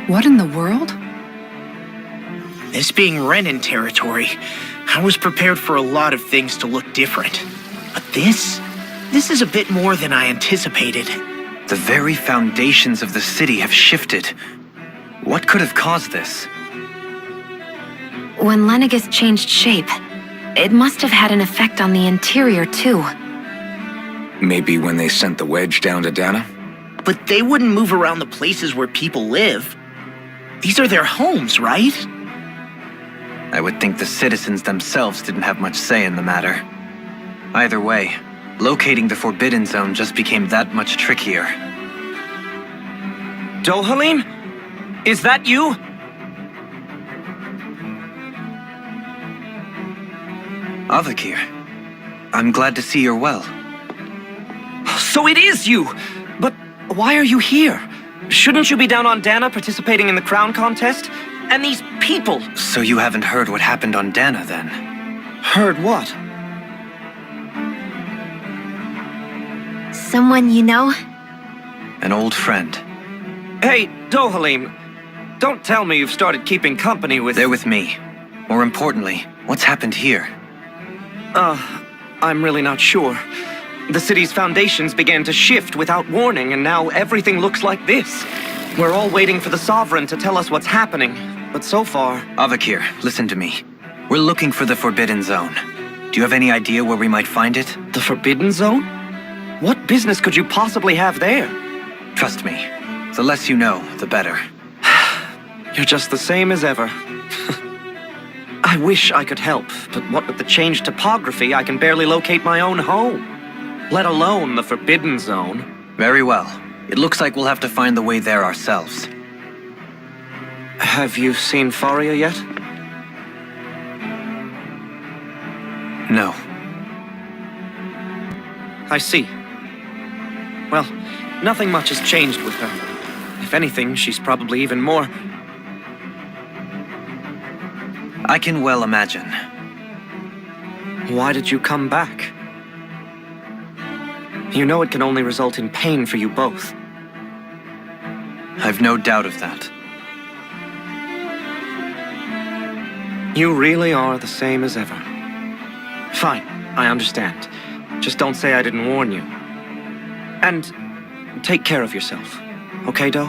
What in the world? This being Renan territory, I was prepared for a lot of things to look different. But this is a bit more than I anticipated. The very foundations of the city have shifted. What could have caused this? When Lenegis changed shape, it must have had an effect on the interior too. Maybe when they sent the wedge down to Dana? But they wouldn't move around the places where people live. These are their homes, right? I would think the citizens themselves didn't have much say in the matter. Either way, locating the Forbidden Zone just became that much trickier. Dohalim? Is that you? Avakir, I'm glad to see you're well. So it is you! But why are you here? Shouldn't you be down on Dana participating in the crown contest? And these people! So you haven't heard what happened on Dana, then? Heard what? Someone you know? An old friend. Hey, Dohalim, don't tell me you've started keeping company with... They're with me. More importantly, what's happened here? I'm really not sure. The city's foundations began to shift without warning, and now everything looks like this. We're all waiting for the Sovereign to tell us what's happening, but so far... Avakir, listen to me. We're looking for the Forbidden Zone. Do you have any idea where we might find it? The Forbidden Zone? What business could you possibly have there? Trust me. The less you know, the better. You're just the same as ever. I wish I could help, but what with the changed topography, I can barely locate my own home. Let alone the Forbidden Zone. Very well. It looks like we'll have to find the way there ourselves. Have you seen Faria yet? No. I see. Well, nothing much has changed with her. If anything, she's probably even more... I can well imagine. Why did you come back? You know it can only result in pain for you both. I've no doubt of that. You really are the same as ever. Fine, I understand. Just don't say I didn't warn you. And take care of yourself. Okay, Do?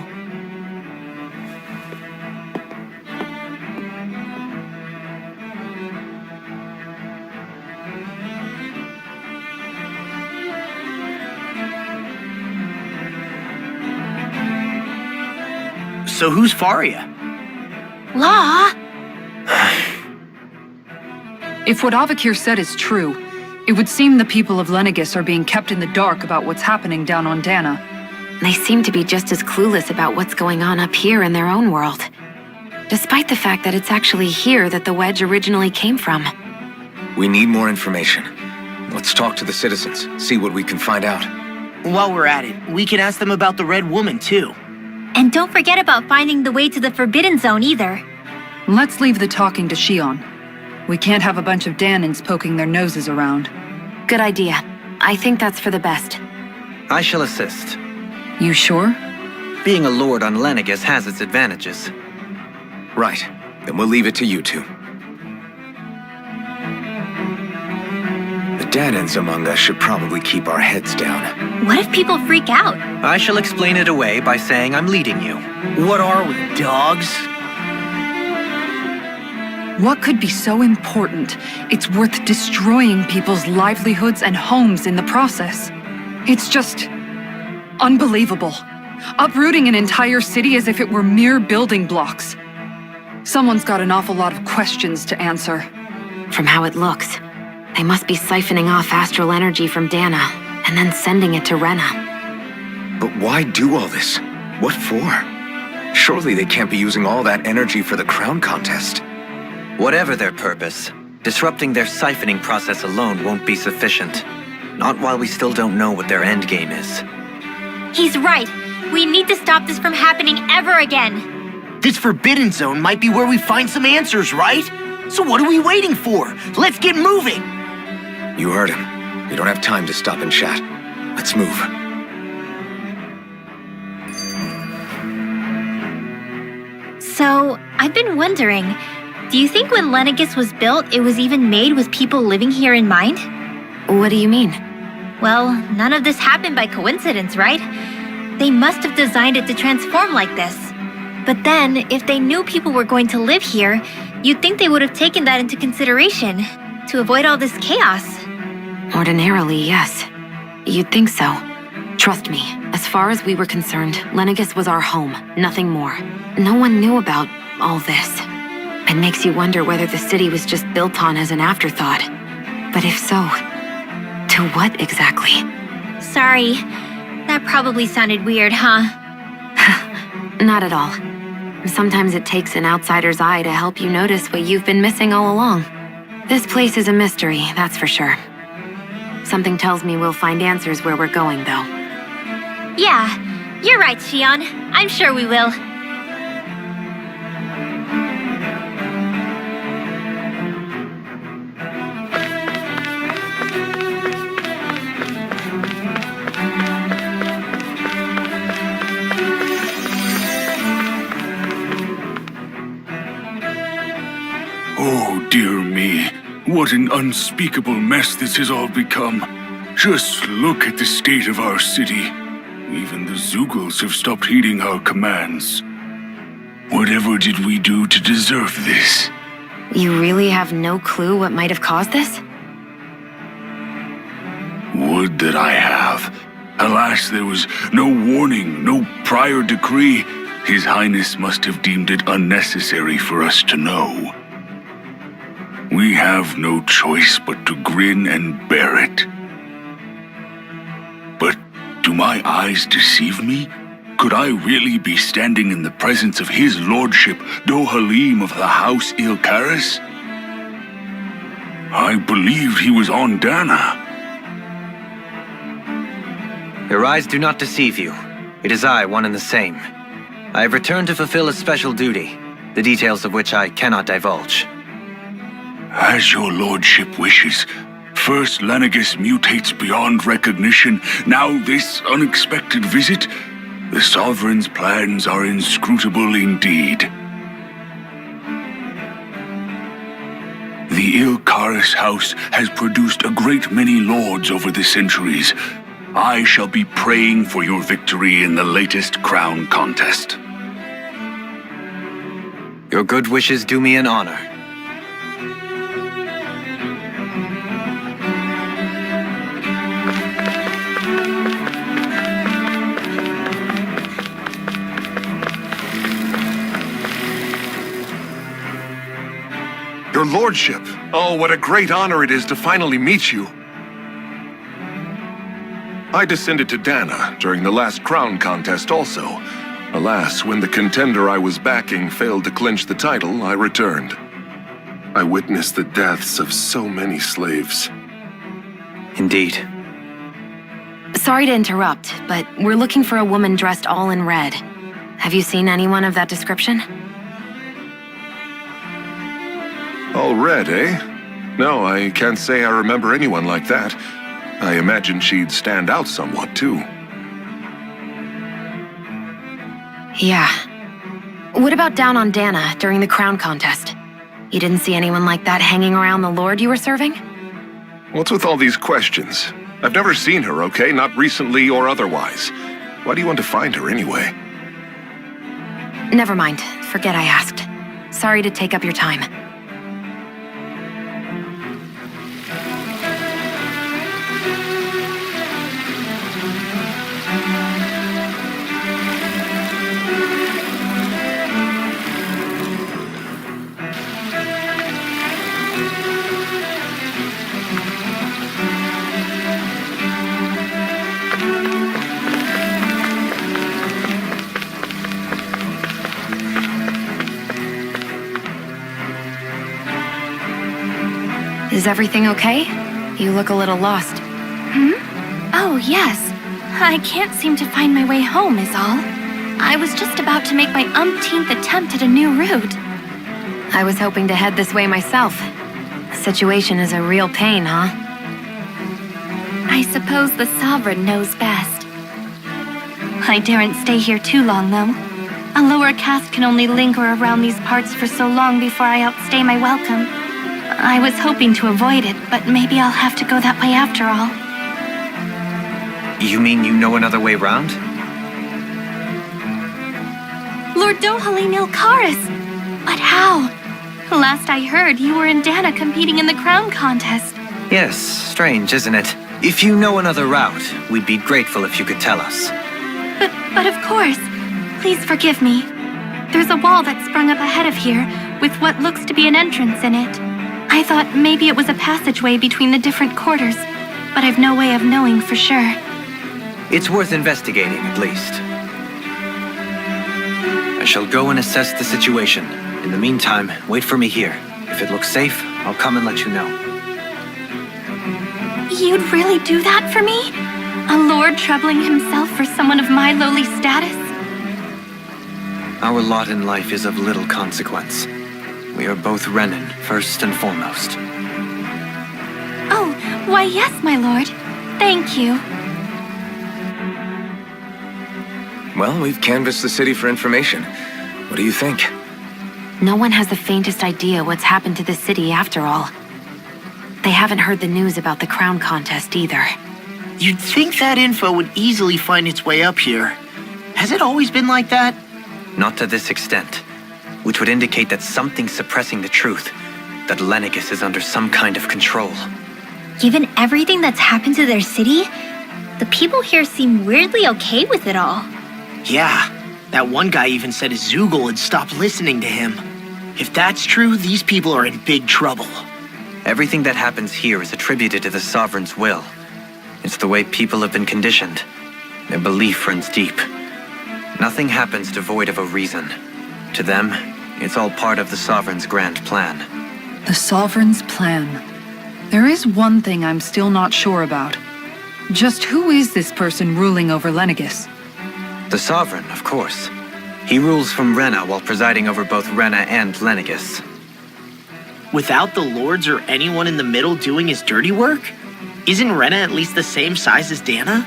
So who's Faria? Law? If what Avakir said is true, it would seem the people of Lenegis are being kept in the dark about what's happening down on Dana. They seem to be just as clueless about what's going on up here in their own world. Despite the fact that it's actually here that the wedge originally came from. We need more information. Let's talk to the citizens, see what we can find out. While we're at it, we can ask them about the Red Woman, too. And don't forget about finding the way to the Forbidden Zone either. Let's leave the talking to Shionne. We can't have a bunch of Danans poking their noses around. Good idea. I think that's for the best. I shall assist. You sure? Being a lord on Lenegis has its advantages. Right. Then we'll leave it to you two. The Danans among us should probably keep our heads down. What if people freak out? I shall explain it away by saying I'm leading you. What are we, dogs? What could be so important? It's worth destroying people's livelihoods and homes in the process. It's just unbelievable. Uprooting an entire city as if it were mere building blocks. Someone's got an awful lot of questions to answer. From how it looks, they must be siphoning off astral energy from Dana, and then sending it to Rena. But why do all this? What for? Surely they can't be using all that energy for the crown contest. Whatever their purpose, disrupting their siphoning process alone won't be sufficient. Not while we still don't know what their endgame is. He's right. We need to stop this from happening ever again. This Forbidden Zone might be where we find some answers, right? So what are we waiting for? Let's get moving! You heard him. We don't have time to stop and chat. Let's move. So, I've been wondering, do you think when Lenegis was built, it was even made with people living here in mind? What do you mean? Well, none of this happened by coincidence, right? They must have designed it to transform like this. But then, if they knew people were going to live here, you'd think they would have taken that into consideration to avoid all this chaos. Ordinarily, yes. You'd think so. Trust me, as far as we were concerned, Lenegis was our home, nothing more. No one knew about all this. It makes you wonder whether the city was just built on as an afterthought. But if so, to what exactly? Sorry, that probably sounded weird, huh? Not at all. Sometimes it takes an outsider's eye to help you notice what you've been missing all along. This place is a mystery, that's for sure. Something tells me we'll find answers where we're going, though. Yeah, you're right, Shionne. I'm sure we will. Oh, dear me. What an unspeakable mess this has all become. Just look at the state of our city. Even the Zeugles have stopped heeding our commands. Whatever did we do to deserve this? You really have no clue what might have caused this? Would that I have. Alas, there was no warning, no prior decree. His Highness must have deemed it unnecessary for us to know. We have no choice but to grin and bear it. But do my eyes deceive me? Could I really be standing in the presence of his lordship, Dohalim of the House Ilkaris? I believed he was on Dana. Your eyes do not deceive you. It is I, one and the same. I have returned to fulfill a special duty, the details of which I cannot divulge. As your lordship wishes. First Lenegis mutates beyond recognition, now this unexpected visit. The Sovereign's plans are inscrutable indeed. The Ilkaris house has produced a great many lords over the centuries. I shall be praying for your victory in the latest crown contest. Your good wishes do me an honor. Your lordship! Oh, what a great honor it is to finally meet you! I descended to Dana during the last crown contest also. Alas, when the contender I was backing failed to clinch the title, I returned. I witnessed the deaths of so many slaves. Indeed. Sorry to interrupt, but we're looking for a woman dressed all in red. Have you seen anyone of that description? All red, eh? No, I can't say I remember anyone like that. I imagine she'd stand out somewhat, too. Yeah. What about down on Dana during the crown contest? You didn't see anyone like that hanging around the Lord you were serving? What's with all these questions? I've never seen her, okay? Not recently or otherwise. Why do you want to find her anyway? Never mind. Forget I asked. Sorry to take up your time. Is everything okay? You look a little lost. Oh, yes. I can't seem to find my way home, is all. I was just about to make my umpteenth attempt at a new route. I was hoping to head this way myself. The situation is a real pain, huh? I suppose the Sovereign knows best. I daren't stay here too long, though. A lower caste can only linger around these parts for so long before I outstay my welcome. I was hoping to avoid it, but maybe I'll have to go that way after all. You mean you know another way round? Lord Dohalim Ilkaris! But how? Last I heard, you were in Dana competing in the crown contest. Yes, strange, isn't it? If you know another route, we'd be grateful if you could tell us. But of course. Please forgive me. There's a wall that sprung up ahead of here, with what looks to be an entrance in it. I thought maybe it was a passageway between the different quarters, but I've no way of knowing for sure. It's worth investigating, at least. I shall go and assess the situation. In the meantime, wait for me here. If it looks safe, I'll come and let you know. You'd really do that for me? A lord troubling himself for someone of my lowly status? Our lot in life is of little consequence. We are both Renan, first and foremost. Oh, why yes, my lord. Thank you. Well, we've canvassed the city for information. What do you think? No one has the faintest idea what's happened to the city after all. They haven't heard the news about the crown contest either. You'd think that info would easily find its way up here. Has it always been like that? Not to this extent, which would indicate that something's suppressing the truth, that Lenegis is under some kind of control. Given everything that's happened to their city, the people here seem weirdly okay with it all. Yeah, that one guy even said his Zoogle had stopped listening to him. If that's true, these people are in big trouble. Everything that happens here is attributed to the Sovereign's will. It's the way people have been conditioned. Their belief runs deep. Nothing happens devoid of a reason. To them, it's all part of the Sovereign's grand plan. The Sovereign's plan. There is one thing I'm still not sure about. Just who is this person ruling over Lenegis? The Sovereign, of course. He rules from Rena while presiding over both Rena and Lenegis. Without the lords or anyone in the middle doing his dirty work? Isn't Rena at least the same size as Dana?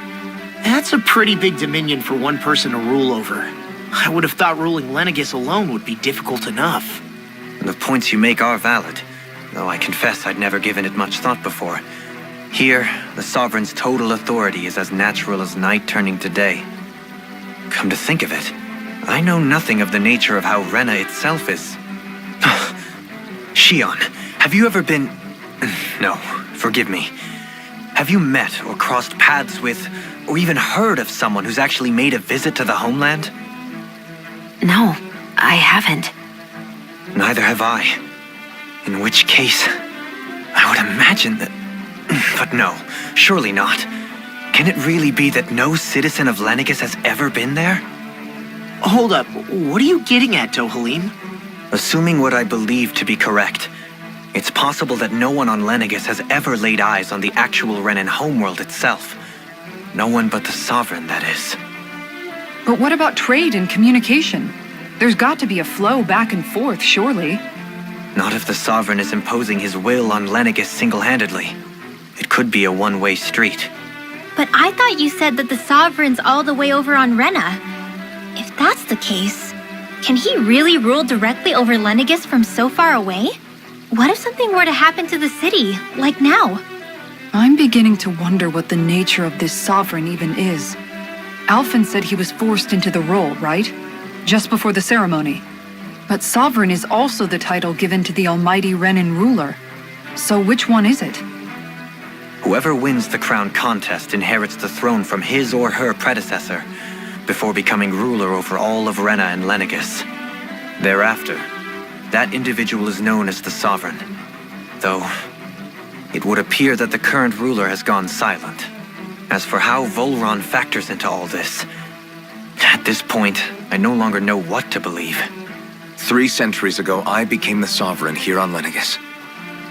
That's a pretty big dominion for one person to rule over. I would have thought ruling Lenegis alone would be difficult enough. The points you make are valid, though I confess I'd never given it much thought before. Here, the Sovereign's total authority is as natural as night turning to day. Come to think of it, I know nothing of the nature of how Rena itself is. Shionne, have you ever been... No, forgive me. Have you met or crossed paths with, or even heard of someone who's actually made a visit to the homeland? No, I haven't. Neither have I. In which case, I would imagine that... But no, surely not. Can it really be that no citizen of Lenegis has ever been there? Hold up, what are you getting at, Dohalim? Assuming what I believe to be correct, it's possible that no one on Lenegis has ever laid eyes on the actual Renan homeworld itself. No one but the Sovereign, that is. But what about trade and communication? There's got to be a flow back and forth, surely. Not if the Sovereign is imposing his will on Lenegis single-handedly. It could be a one-way street. But I thought you said that the Sovereign's all the way over on Rena. If that's the case, can he really rule directly over Lenegis from so far away? What if something were to happen to the city, like now? I'm beginning to wonder what the nature of this sovereign even is. Alphen said he was forced into the role, right? Just before the ceremony. But sovereign is also the title given to the almighty Renan ruler. So which one is it? Whoever wins the crown contest inherits the throne from his or her predecessor, before becoming ruler over all of Rena and Lenegis. Thereafter, that individual is known as the Sovereign. Though, it would appear that the current ruler has gone silent. As for how Volron factors into all this, at this point, I no longer know what to believe. 3 centuries ago, I became the Sovereign here on Lenegis.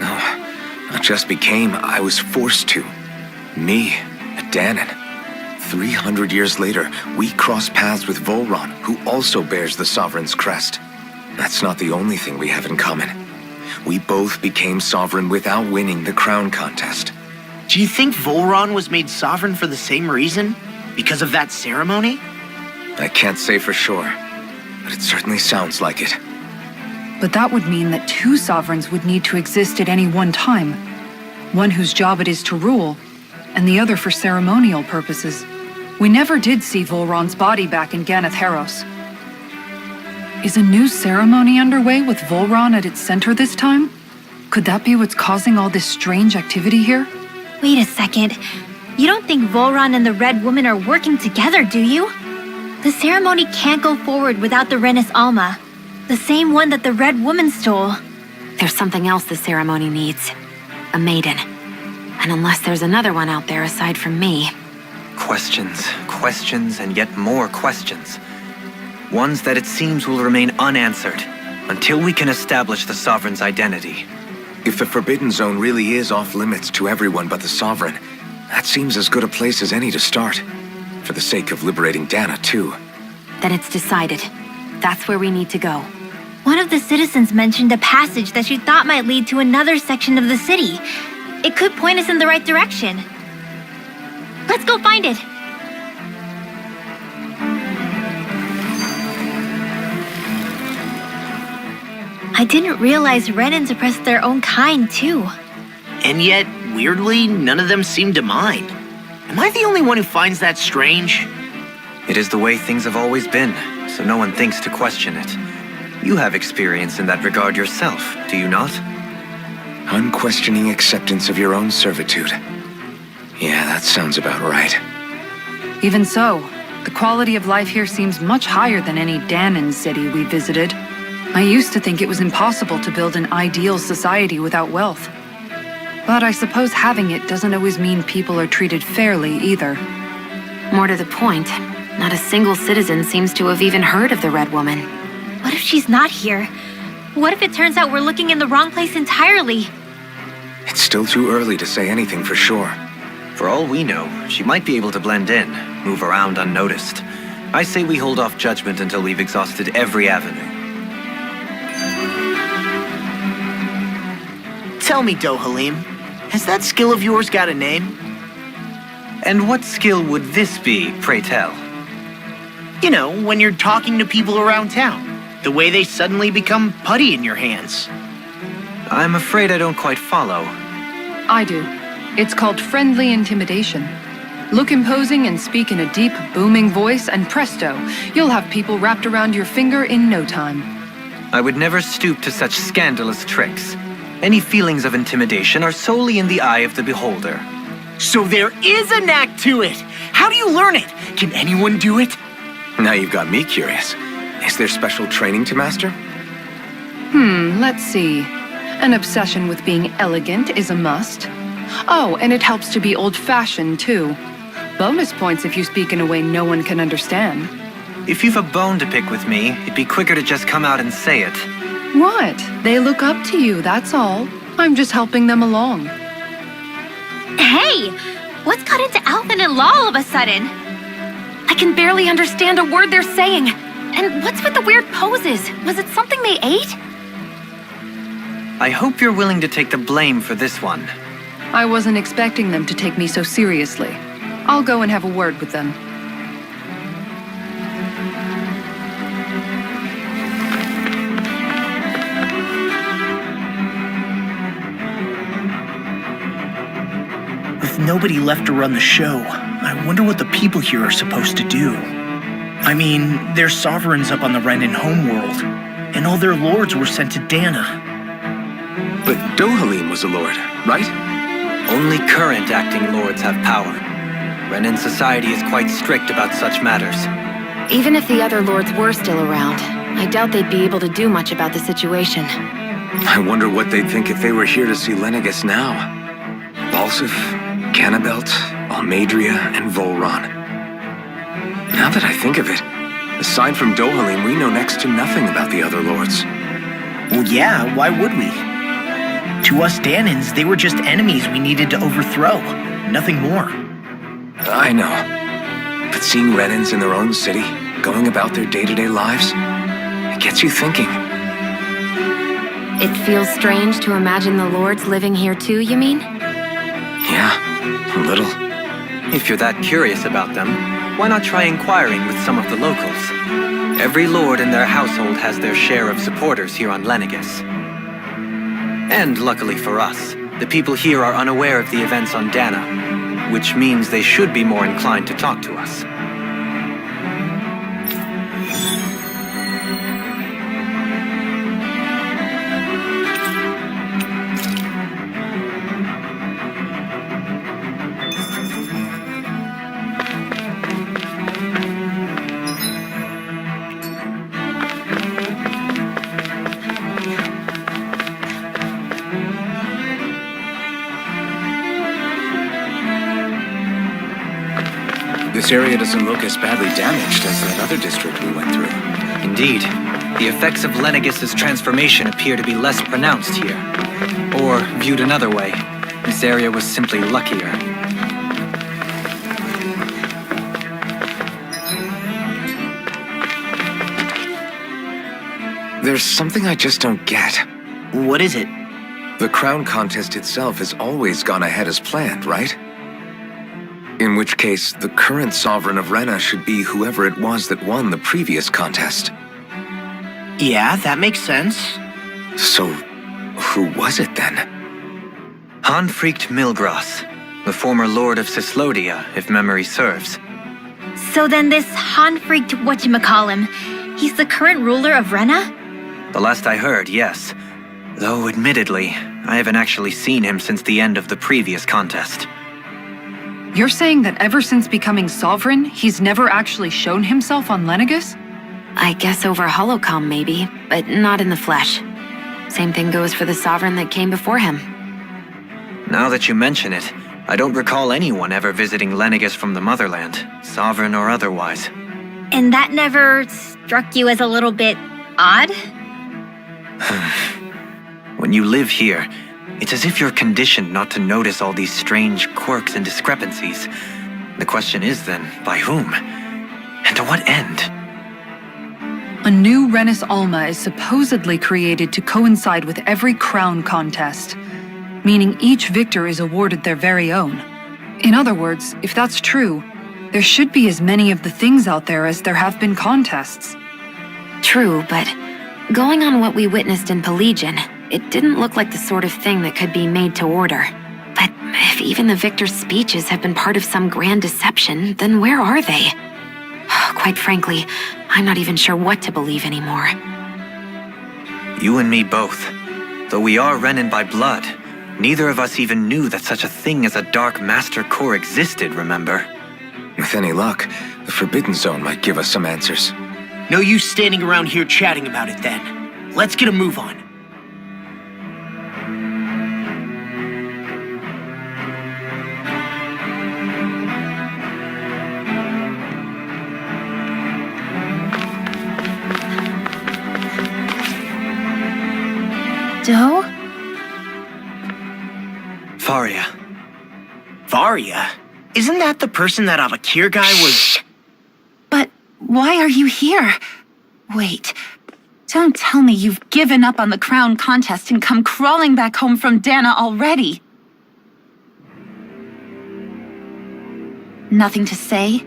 No, not just became, I was forced to. Me, a Danon. 300 years later, we cross paths with Volron, who also bears the Sovereign's crest. That's not the only thing we have in common. We both became Sovereign without winning the crown contest. Do you think Volron was made sovereign for the same reason? Because of that ceremony? I can't say for sure, but it certainly sounds like it. But that would mean that 2 sovereigns would need to exist at any one time. One whose job it is to rule, and the other for ceremonial purposes. We never did see Volron's body back in Ganath Haros. Is a new ceremony underway with Volron at its center this time? Could that be what's causing all this strange activity here? Wait a second. You don't think Volron and the Red Woman are working together, do you? The ceremony can't go forward without the Renis Alma. The same one that the Red Woman stole. There's something else the ceremony needs. A maiden. And unless there's another one out there aside from me... Questions, questions, and yet more questions. Ones that it seems will remain unanswered until we can establish the Sovereign's identity. If the Forbidden Zone really is off limits to everyone but the Sovereign, that seems as good a place as any to start. For the sake of liberating Dana, too. Then it's decided. That's where we need to go. One of the citizens mentioned a passage that she thought might lead to another section of the city. It could point us in the right direction. Let's go find it! I didn't realize Renans oppressed their own kind, too. And yet, weirdly, none of them seem to mind. Am I the only one who finds that strange? It is the way things have always been, so no one thinks to question it. You have experience in that regard yourself, do you not? Unquestioning acceptance of your own servitude. Yeah, that sounds about right. Even so, the quality of life here seems much higher than any Danon city we visited. I used to think it was impossible to build an ideal society without wealth. But I suppose having it doesn't always mean people are treated fairly either. More to the point, not a single citizen seems to have even heard of the Red Woman. What if she's not here? What if it turns out we're looking in the wrong place entirely? It's still too early to say anything for sure. For all we know, she might be able to blend in, move around unnoticed. I say we hold off judgment until we've exhausted every avenue. Tell me, Dohalim, has that skill of yours got a name? And what skill would this be, pray tell? You know, when you're talking to people around town. The way they suddenly become putty in your hands. I'm afraid I don't quite follow. I do. It's called friendly intimidation. Look imposing and speak in a deep, booming voice, and presto, you'll have people wrapped around your finger in no time. I would never stoop to such scandalous tricks. Any feelings of intimidation are solely in the eye of the beholder. So there is a knack to it! How do you learn it? Can anyone do it? Now you've got me curious. Is there special training to master? Let's see. An obsession with being elegant is a must. Oh, and it helps to be old-fashioned, too. Bonus points if you speak in a way no one can understand. If you've a bone to pick with me, it'd be quicker to just come out and say it. What? They look up to you, that's all. I'm just helping them along. Hey! What's got into Alphen and Law all of a sudden? I can barely understand a word they're saying. And what's with the weird poses? Was it something they ate? I hope you're willing to take the blame for this one. I wasn't expecting them to take me so seriously. I'll go and have a word with them. With nobody left to run the show, I wonder what the people here are supposed to do. I mean, there's sovereigns up on the Renan homeworld, and all their lords were sent to Dana. But Dohalim was a lord, right? Only current acting lords have power. Renan society is quite strict about such matters. Even if the other lords were still around, I doubt they'd be able to do much about the situation. I wonder what they'd think if they were here to see Lenegis now. Balsif, Cannabelt, Almadria, and Volron. Now that I think of it, aside from Dohalim, we know next to nothing about the other lords. Well, yeah, why would we? To us Danans, they were just enemies we needed to overthrow. Nothing more. I know. But seeing Renans in their own city, going about their day-to-day lives, it gets you thinking. It feels strange to imagine the lords living here too, you mean? Yeah, a little. If you're that curious about them, why not try inquiring with some of the locals? Every lord in their household has their share of supporters here on Lenegis. And luckily for us, the people here are unaware of the events on Dana, which means they should be more inclined to talk to us. This area doesn't look as badly damaged as that other district we went through. Indeed, the effects of Lenegis' transformation appear to be less pronounced here. Or, viewed another way, this area was simply luckier. There's something I just don't get. What is it? The crown contest itself has always gone ahead as planned, right? In which case, the current sovereign of Rena should be whoever it was that won the previous contest. Yeah, that makes sense. So, who was it then? Hanfricht Milgras, the former lord of Cislodia, if memory serves. So then this Hanfricht whatchamacallem, he's the current ruler of Rena? The last I heard, yes. Though, admittedly, I haven't actually seen him since the end of the previous contest. You're saying that ever since becoming sovereign, he's never actually shown himself on Lenegis? I guess over holocom maybe, but not in the flesh. Same thing goes for the sovereign that came before him. Now that you mention it, I don't recall anyone ever visiting Lenegis from the motherland, sovereign or otherwise. And that never struck you as a little bit odd? When you live here, it's as if you're conditioned not to notice all these strange quirks and discrepancies. The question is then, by whom? And to what end? A new Renis Alma is supposedly created to coincide with every crown contest, meaning each victor is awarded their very own. In other words, if that's true, there should be as many of the things out there as there have been contests. True, but going on what we witnessed in Pelagian, it didn't look like the sort of thing that could be made to order. But if even the victor's speeches have been part of some grand deception, then where are they? Quite frankly, I'm not even sure what to believe anymore. You and me both. Though we are Renan by blood, neither of us even knew that such a thing as a Dark Master Core existed, remember? With any luck, the Forbidden Zone might give us some answers. No use standing around here chatting about it then. Let's get a move on. Doe? Faria. Varia? Isn't that the person that Avakir guy was... But why are you here? Wait, Don't tell me you've given up on the crown contest and come crawling back home from Dana already. Nothing to say?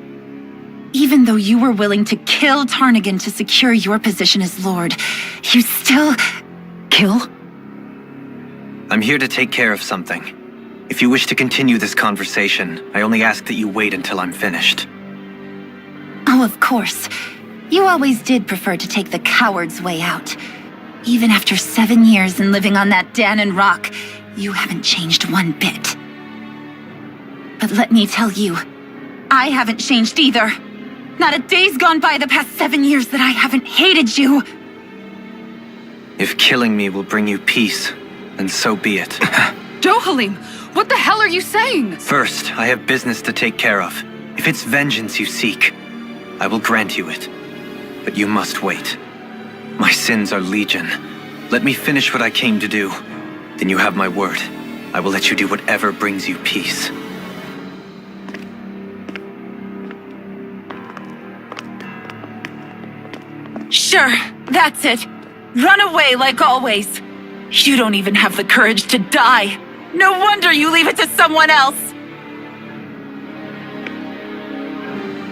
Even though you were willing to kill Tarnigan to secure your position as Lord, you still... Kill? I'm here to take care of something. If you wish to continue this conversation, I only ask that you wait until I'm finished. Oh, of course. You always did prefer to take the coward's way out. Even after 7 years and living on that Danon rock, you haven't changed one bit. But let me tell you, I haven't changed either. Not a day's gone by the past 7 years that I haven't hated you. If killing me will bring you peace, then so be it. Dohalim, what the hell are you saying? First, I have business to take care of. If it's vengeance you seek, I will grant you it. But you must wait. My sins are legion. Let me finish what I came to do. Then you have my word. I will let you do whatever brings you peace. Sure, that's it. Run away like always. You don't even have the courage to die. No wonder you leave it to someone else.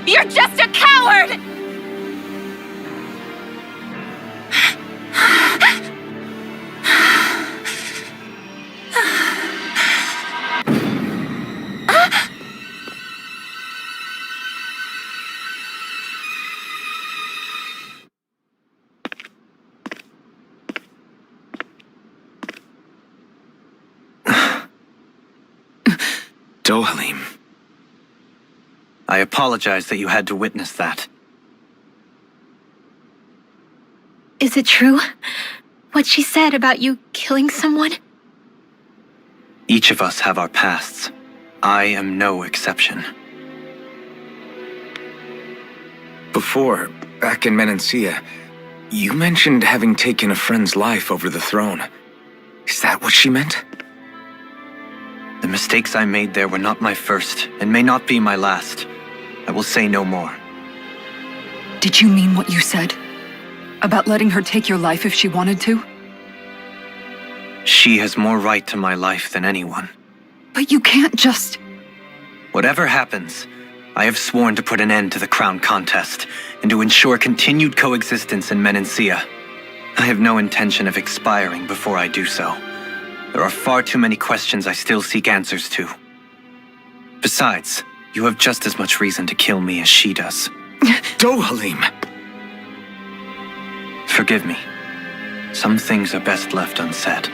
You're just a coward! Dohalim. I apologize that you had to witness that. Is it true? What she said about you killing someone? Each of us have our pasts. I am no exception. Before, back in Menancia, you mentioned having taken a friend's life over the throne. Is that what she meant? The mistakes I made there were not my first, and may not be my last. I will say no more. Did you mean what you said? About letting her take your life if she wanted to? She has more right to my life than anyone. But you can't just... Whatever happens, I have sworn to put an end to the crown contest, and to ensure continued coexistence in Menancia. I have no intention of expiring before I do so. There are far too many questions I still seek answers to. Besides, you have just as much reason to kill me as she does. Dohalim! Forgive me. Some things are best left unsaid.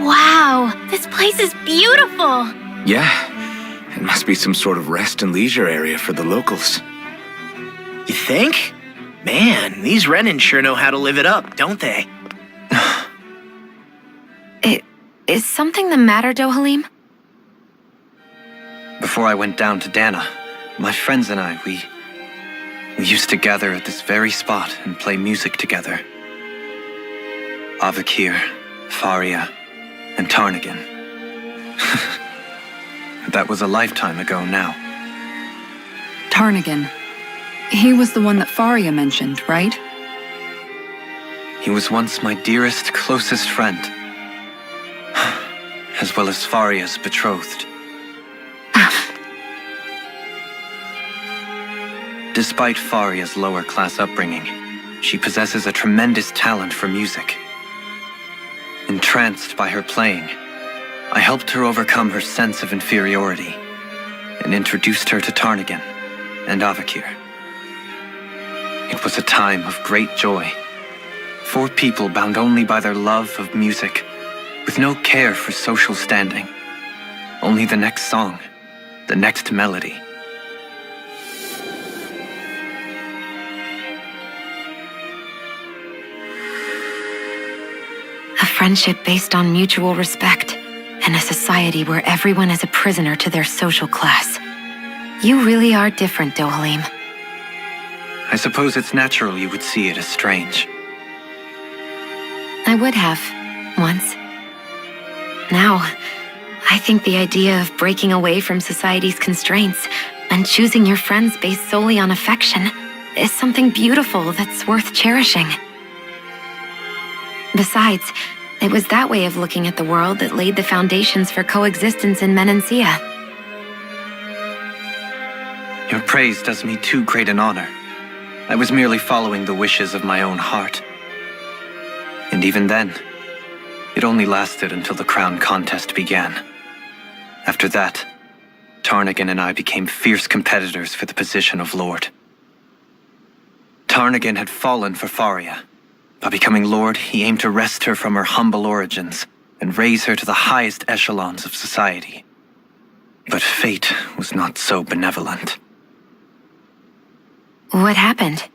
Wow, this place is beautiful! Yeah, it must be some sort of rest and leisure area for the locals. You think? Man, these Renan sure know how to live it up, don't they? Is something the matter, Dohalim? Before I went down to Dana, my friends and I, we used to gather at this very spot and play music together. Avakir, Faria, and Tarnigan. That was a lifetime ago now. Tarnigan. He was the one that Faria mentioned, right? He was once my dearest, closest friend. As well as Faria's betrothed. Despite Faria's lower-class upbringing, she possesses a tremendous talent for music. Entranced by her playing, I helped her overcome her sense of inferiority and introduced her to Tarnagan and Avakir. It was a time of great joy. 4 people bound only by their love of music, with no care for social standing. Only the next song, the next melody. A friendship based on mutual respect, and a society where everyone is a prisoner to their social class. You really are different, Dohalim. I suppose it's natural you would see it as strange. I would have, once. Now, I think the idea of breaking away from society's constraints and choosing your friends based solely on affection is something beautiful that's worth cherishing. Besides, it was that way of looking at the world that laid the foundations for coexistence in Menancia. Your praise does me too great an honor. I was merely following the wishes of my own heart. And even then, it only lasted until the crown contest began. After that, Tarnagan and I became fierce competitors for the position of Lord. Tarnagan had fallen for Faria. By becoming Lord, he aimed to wrest her from her humble origins and raise her to the highest echelons of society. But fate was not so benevolent. What happened?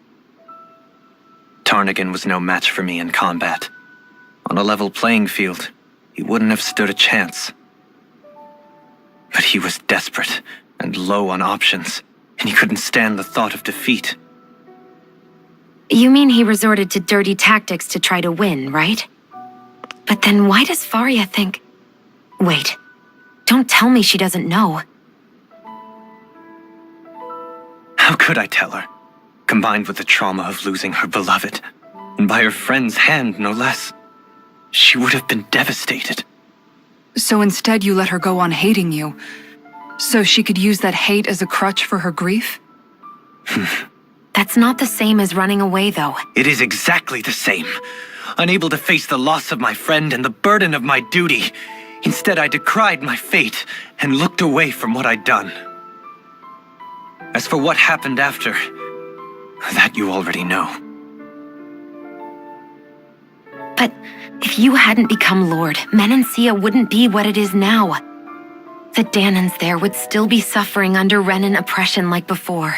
Tarnagan was no match for me in combat. On a level playing field, he wouldn't have stood a chance. But he was desperate and low on options, and he couldn't stand the thought of defeat. You mean he resorted to dirty tactics to try to win, right? But then why does Faria think... Wait, don't tell me she doesn't know. How could I tell her? Combined with the trauma of losing her beloved, and by her friend's hand, no less, she would have been devastated. So instead you let her go on hating you, so she could use that hate as a crutch for her grief? That's not the same as running away, though. It is exactly the same. Unable to face the loss of my friend and the burden of my duty, instead I decried my fate and looked away from what I'd done. As for what happened after, that you already know. But if you hadn't become Lord, Menancia wouldn't be what it is now. The Danans there would still be suffering under Renan oppression like before.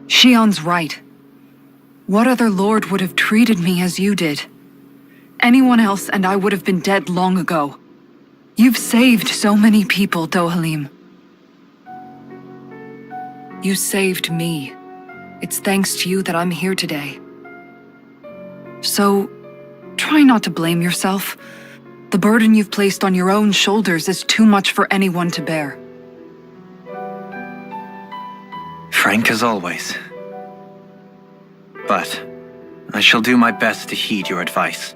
Shionne's right. What other lord would have treated me as you did? Anyone else and I would have been dead long ago. You've saved so many people, Dohalim. You saved me. It's thanks to you that I'm here today. So, try not to blame yourself. The burden you've placed on your own shoulders is too much for anyone to bear. Frank as always. But I shall do my best to heed your advice.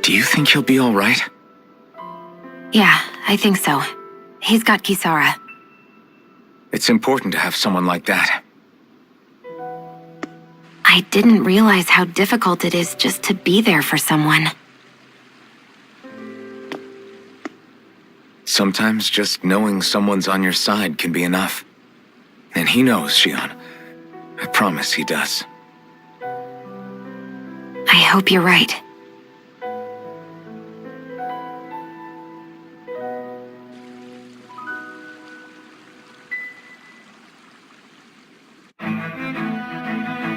Do you think he'll be all right? Yeah, I think so. He's got Kisara. It's important to have someone like that. I didn't realize how difficult it is just to be there for someone. Sometimes just knowing someone's on your side can be enough. And he knows, Shionne. I promise he does. I hope you're right.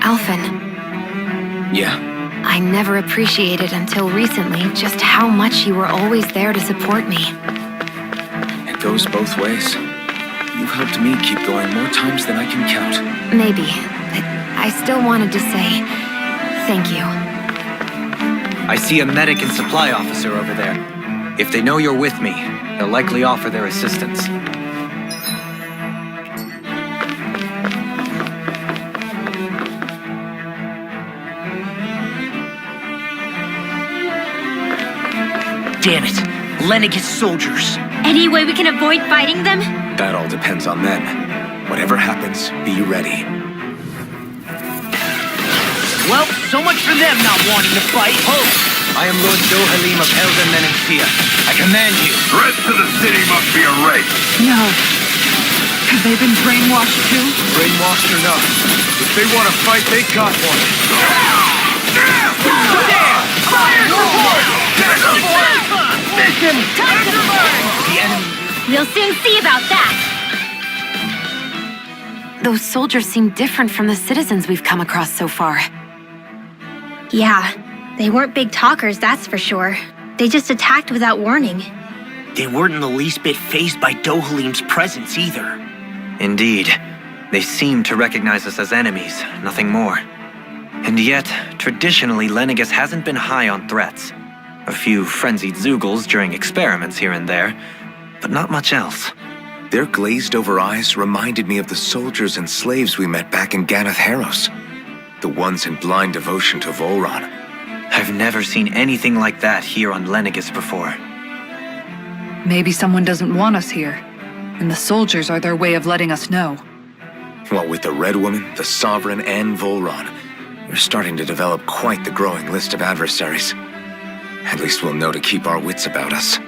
Alphen. Yeah? I never appreciated until recently just how much you were always there to support me. It goes both ways. You've helped me keep going more times than I can count. Maybe, but I still wanted to say thank you. I see a medic and supply officer over there. If they know you're with me, they'll likely offer their assistance. Damn it. Lenegis soldiers. Any way we can avoid fighting them? That all depends on them. Whatever happens, be ready. Well, so much for them not wanting to fight. I am Lord Dohalim of Alphen and Shionne. I command you. The rest of the city must be erased. No. Have they been brainwashed too? Brainwashed or not, if they want to fight, they got one. Mission! Time to burn! The enemy. We'll soon see about that! Those soldiers seem different from the citizens we've come across so far. Yeah, they weren't big talkers, that's for sure. They just attacked without warning. They weren't in the least bit fazed by Dohalim's presence either. Indeed. They seem to recognize us as enemies, nothing more. And yet, traditionally, Lenegis hasn't been high on threats. A few frenzied Zeugles during experiments here and there, but not much else. Their glazed-over eyes reminded me of the soldiers and slaves we met back in Ganath Haros. The ones in blind devotion to Volron. I've never seen anything like that here on Lenegis before. Maybe someone doesn't want us here, and the soldiers are their way of letting us know. What with the Red Woman, the Sovereign, and Volron, we're starting to develop quite the growing list of adversaries. At least we'll know to keep our wits about us.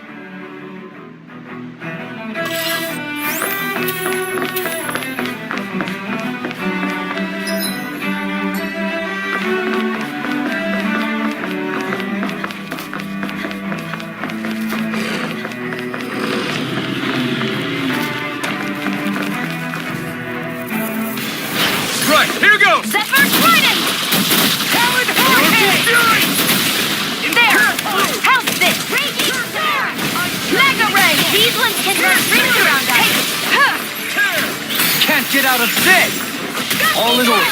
Right, here goes! Zephyr Trident! Talon Hurricane! There! How's this? Mega Ray! These ones can run rings around us! Can't get out of this! All in order.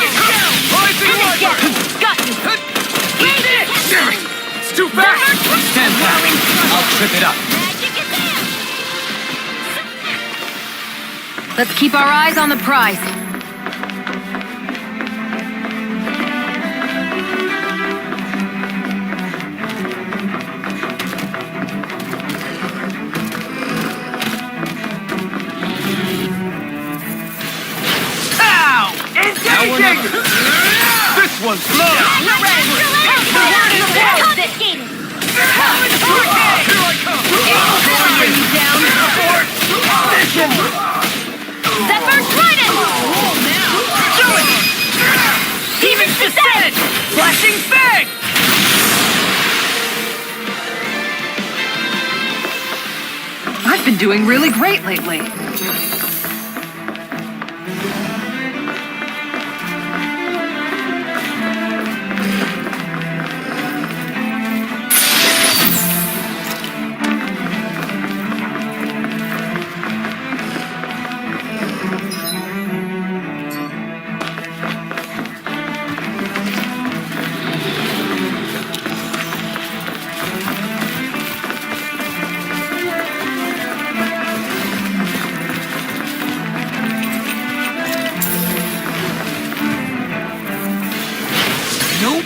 Got you! Damn it! It's too fast! Stand back. I'll trip it up. Magic is in! Let's keep our eyes on the prize. This one's low! Confiscated! Here I come! Zephyr Trident! Do it! Demon's Descent! Flashing Fang! I've been doing really great lately.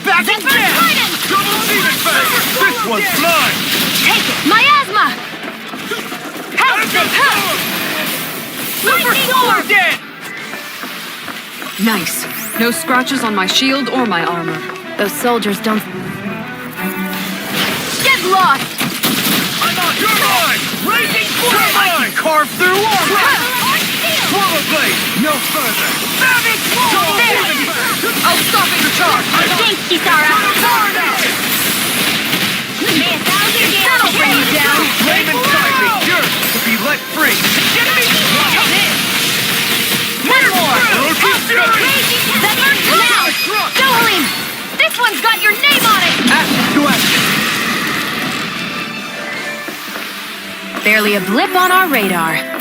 Backing down! Double Demon Fang! This one's mine! Take it! Miasma! How's this? Super Sword! Dead! Nice. No scratches on my shield or my armor. Those soldiers don't... Get lost! I'm on your line! Raging Flame! I can carve through armor! Swallow Blade! No further! Savage Swallow! I'll stop it! Charge! Thanks, Kisara! That'll bring you down! Flame inside me! Yours to be let free! Get me! One more! Fury! Zephyr now! Dohalim! This one's got your name on it! Action to action! Barely a blip on our radar.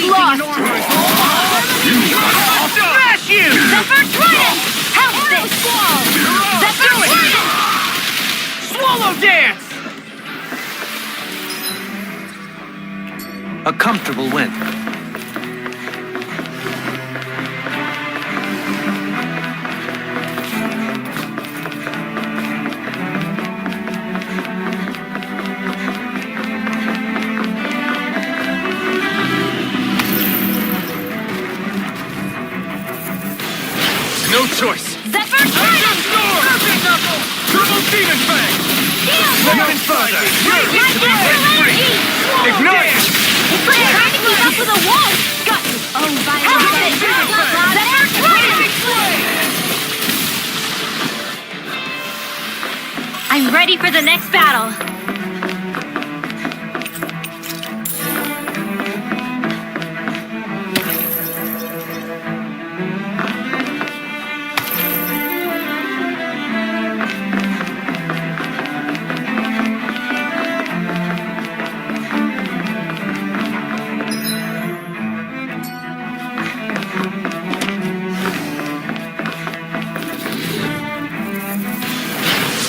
Lost! Smash you! Zephyr Trident! How's this? Zephyr Trident! Swallow Dance! A comfortable win. No choice. Zephyr Trident! Perfect Knuckle! Triple Demon Fang! Even further! Ignite! It's like trying to keep up with a wall! Got you! Oh, violent! Zephyr Trident! I'm ready for the next battle!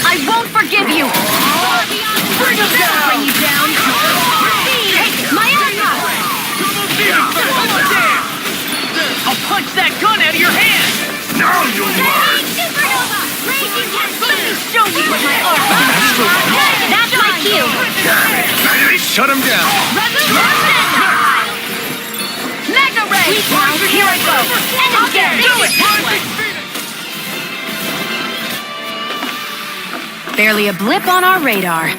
I won't forgive you! Bring him down! Bring you down! Hey, my armor! I'll punch that gun out of your hand! Now you'll learn! Supernova! Raging Cat! Let me show you what my armor is! That's my cue! Shut him down! Mega Ray! Here I go! And again! Do it! Barely a blip on our radar.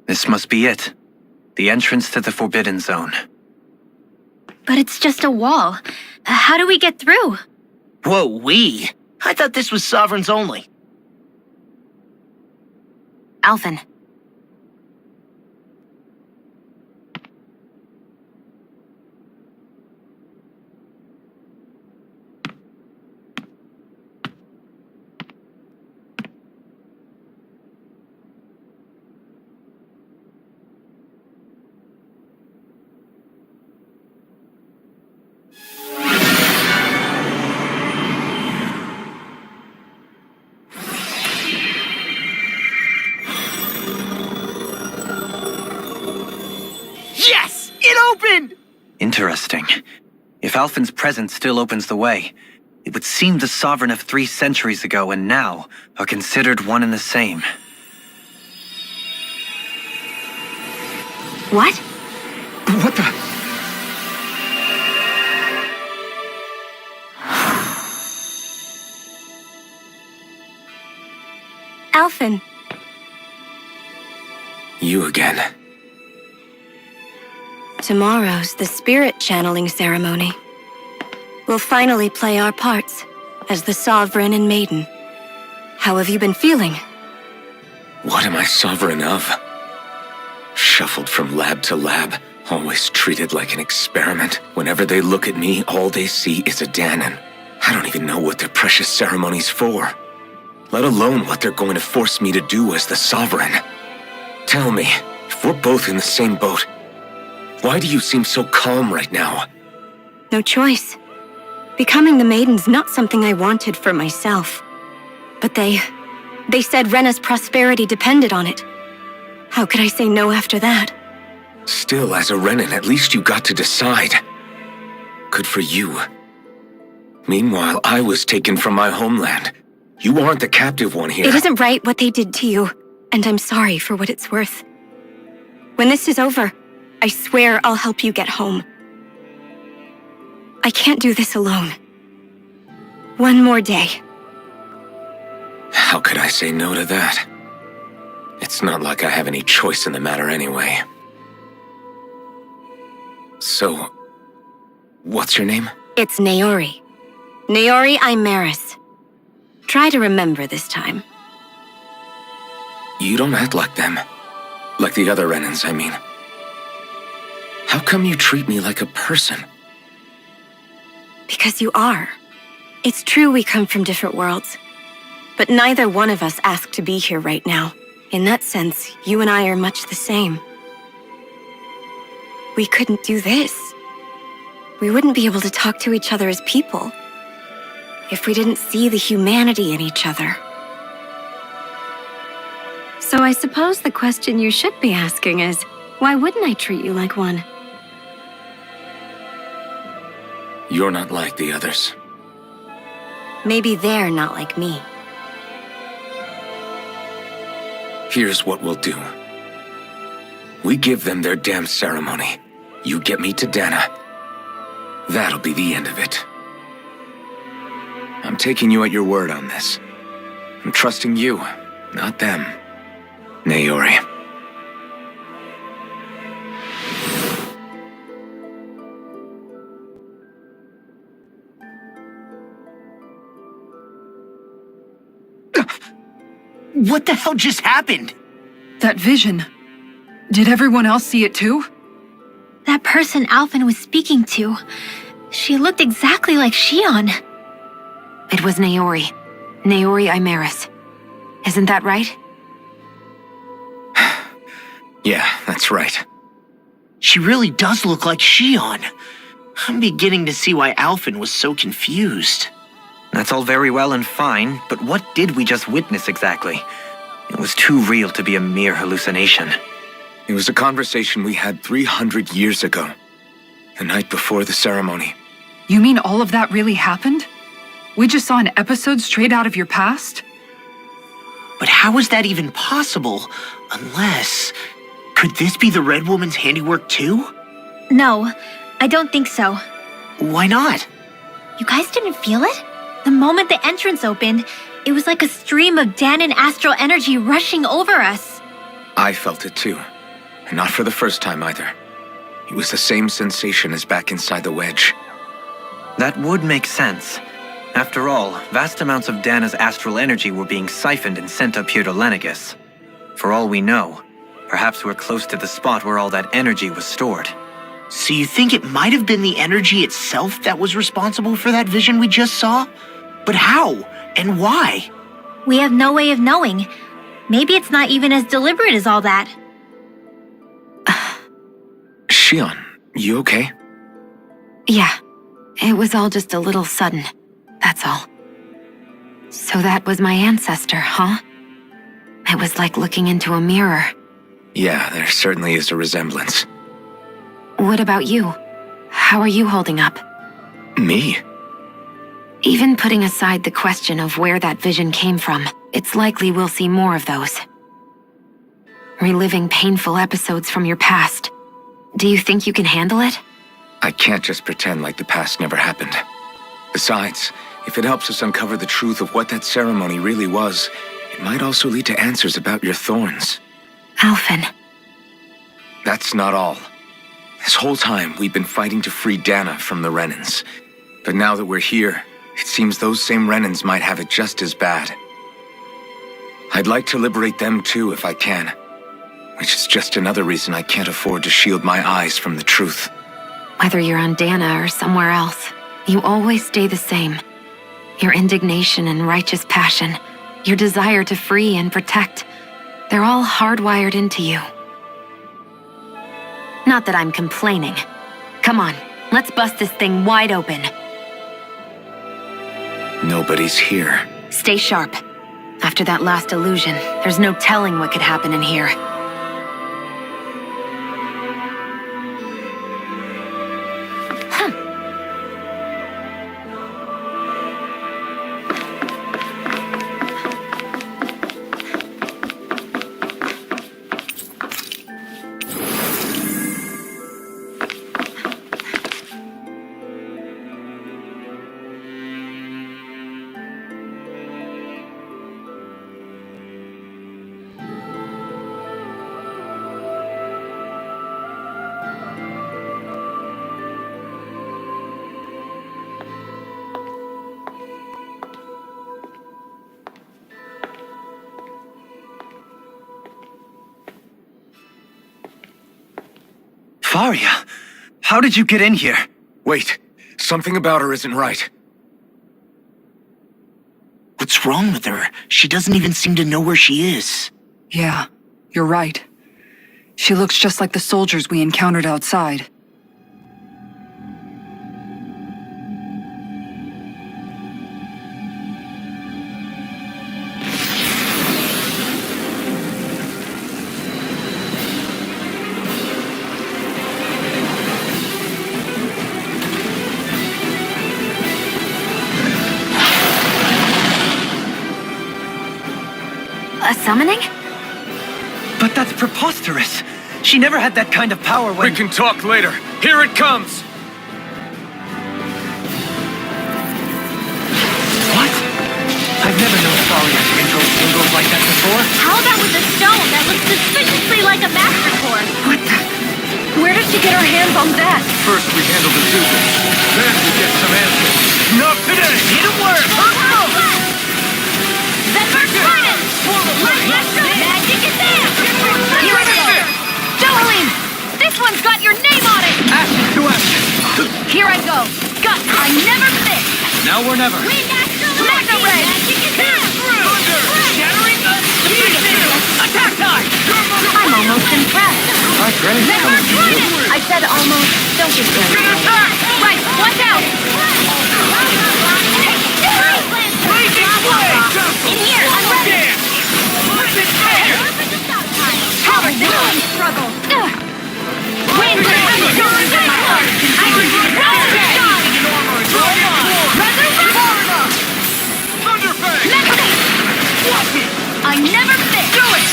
This must be it. The entrance to the Forbidden Zone. But it's just a wall. How do we get through? Whoa, we? I thought this was Sovereigns only. Alphen. Yes! It opened! Interesting. If Alphen's presence still opens the way, it would seem the Sovereign of 3 centuries ago and now are considered one and the same. What? What the? Alphen. You again. Tomorrow's the spirit channeling ceremony. We'll finally play our parts as the Sovereign and Maiden. How have you been feeling? What am I sovereign of? Shuffled from lab to lab, always treated like an experiment. Whenever they look at me, all they see is a Danon. I don't even know what their precious ceremony's for, let alone what they're going to force me to do as the Sovereign. Tell me, if we're both in the same boat, why do you seem so calm right now? No choice. Becoming the Maiden's not something I wanted for myself. But they said Rena's prosperity depended on it. How could I say no after that? Still, as a Renan, at least you got to decide. Good for you. Meanwhile, I was taken from my homeland. You aren't the captive one here. It isn't right what they did to you, and I'm sorry for what it's worth. When this is over, I swear I'll help you get home. I can't do this alone. One more day. How could I say no to that? It's not like I have any choice in the matter anyway. So, what's your name? It's Naori. Naori Imaris. Try to remember this time. You don't act like them. Like the other Renans, I mean. How come you treat me like a person? Because you are. It's true we come from different worlds. But neither one of us asked to be here right now. In that sense, you and I are much the same. we couldn't do this. We wouldn't be able to talk to each other as people if we didn't see the humanity in each other. So I suppose the question you should be asking is, why wouldn't I treat you like one? You're not like the others. Maybe they're not like me. Here's what we'll do. We give them their damn ceremony. You get me to Dana. That'll be the end of it. I'm taking you at your word on this. I'm trusting you, not them. Naori. What the hell just happened? That vision. Did everyone else see it too? That person Alphen was speaking to, she looked exactly like Shionne. It was Naori. Naori Imaris. Isn't that right? Yeah, that's right. She really does look like Shionne. I'm beginning to see why Alphen was so confused. That's all very well and fine, but what did we just witness exactly? It was too real to be a mere hallucination. It was a conversation we had 300 years ago. The night before the ceremony. You mean all of that really happened? We just saw an episode straight out of your past? But how is that even possible? Unless... Could this be the Red Woman's handiwork too? No, I don't think so. Why not? You guys didn't feel it? The moment the entrance opened, it was like a stream of Danon astral energy rushing over us. I felt it too. And not for the first time either. It was the same sensation as back inside the wedge. That would make sense. After all, vast amounts of Dana's astral energy were being siphoned and sent up here to Lenegis. For all we know, perhaps we're close to the spot where all that energy was stored. So you think it might have been the energy itself that was responsible for that vision we just saw? But how? And why? We have no way of knowing. Maybe it's not even as deliberate as all that. Shionne, you okay? Yeah. It was all just a little sudden. That's all. So that was my ancestor, huh? It was like looking into a mirror. Yeah, there certainly is a resemblance. What about you? How are you holding up? Me? Even putting aside the question of where that vision came from, it's likely we'll see more of those. Reliving painful episodes from your past. Do you think you can handle it? I can't just pretend like the past never happened. Besides, if it helps us uncover the truth of what that ceremony really was, it might also lead to answers about your thorns. Alphen. That's not all. This whole time, we've been fighting to free Dana from the Renans. But now that we're here, it seems those same Renans might have it just as bad. I'd like to liberate them too if I can. Which is just another reason I can't afford to shield my eyes from the truth. Whether you're on Dana or somewhere else, you always stay the same. Your indignation and righteous passion, your desire to free and protect, they're all hardwired into you. Not that I'm complaining. Come on, let's bust this thing wide open. Nobody's here. Stay sharp. After that last illusion, there's no telling what could happen in here. Faria, how did you get in here? Wait, something about her isn't right. What's wrong with her? She doesn't even seem to know where she is. Yeah, you're right. She looks just like the soldiers we encountered outside. A summoning? But that's preposterous. She never had that kind of power when... We can talk later. Here it comes! What? I've never known Faria to control symbols like that before. How about with a stone that looks suspiciously like a master core? What the? Where did she get her hands on that? First we handle the Zugals, then we get some answers. Not today! Need a word! Then we're started! My master magic is there! Here it is! Dohalim! This one's got your name on it! Action to action. Here I go! Guts! I never miss! Now or never. Mega Ray! Magic is there! Shattering the attack time! I'm almost impressed. Our grace comes to you. I said almost. Don't get scared. Right, watch out! In here, I'm ready! Howard, this one struggle! Wait, in my heart! I was I never miss! Do it!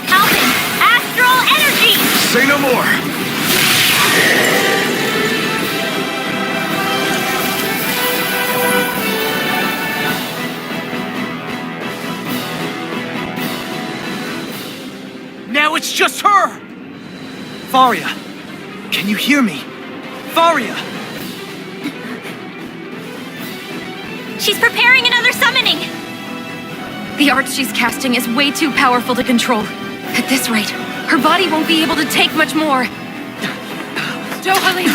Alphen, astral energy! Say no more! Now it's just her! Faria, can you hear me? Faria! She's preparing another summoning! The art she's casting is way too powerful to control. At this rate, her body won't be able to take much more. Dohalim!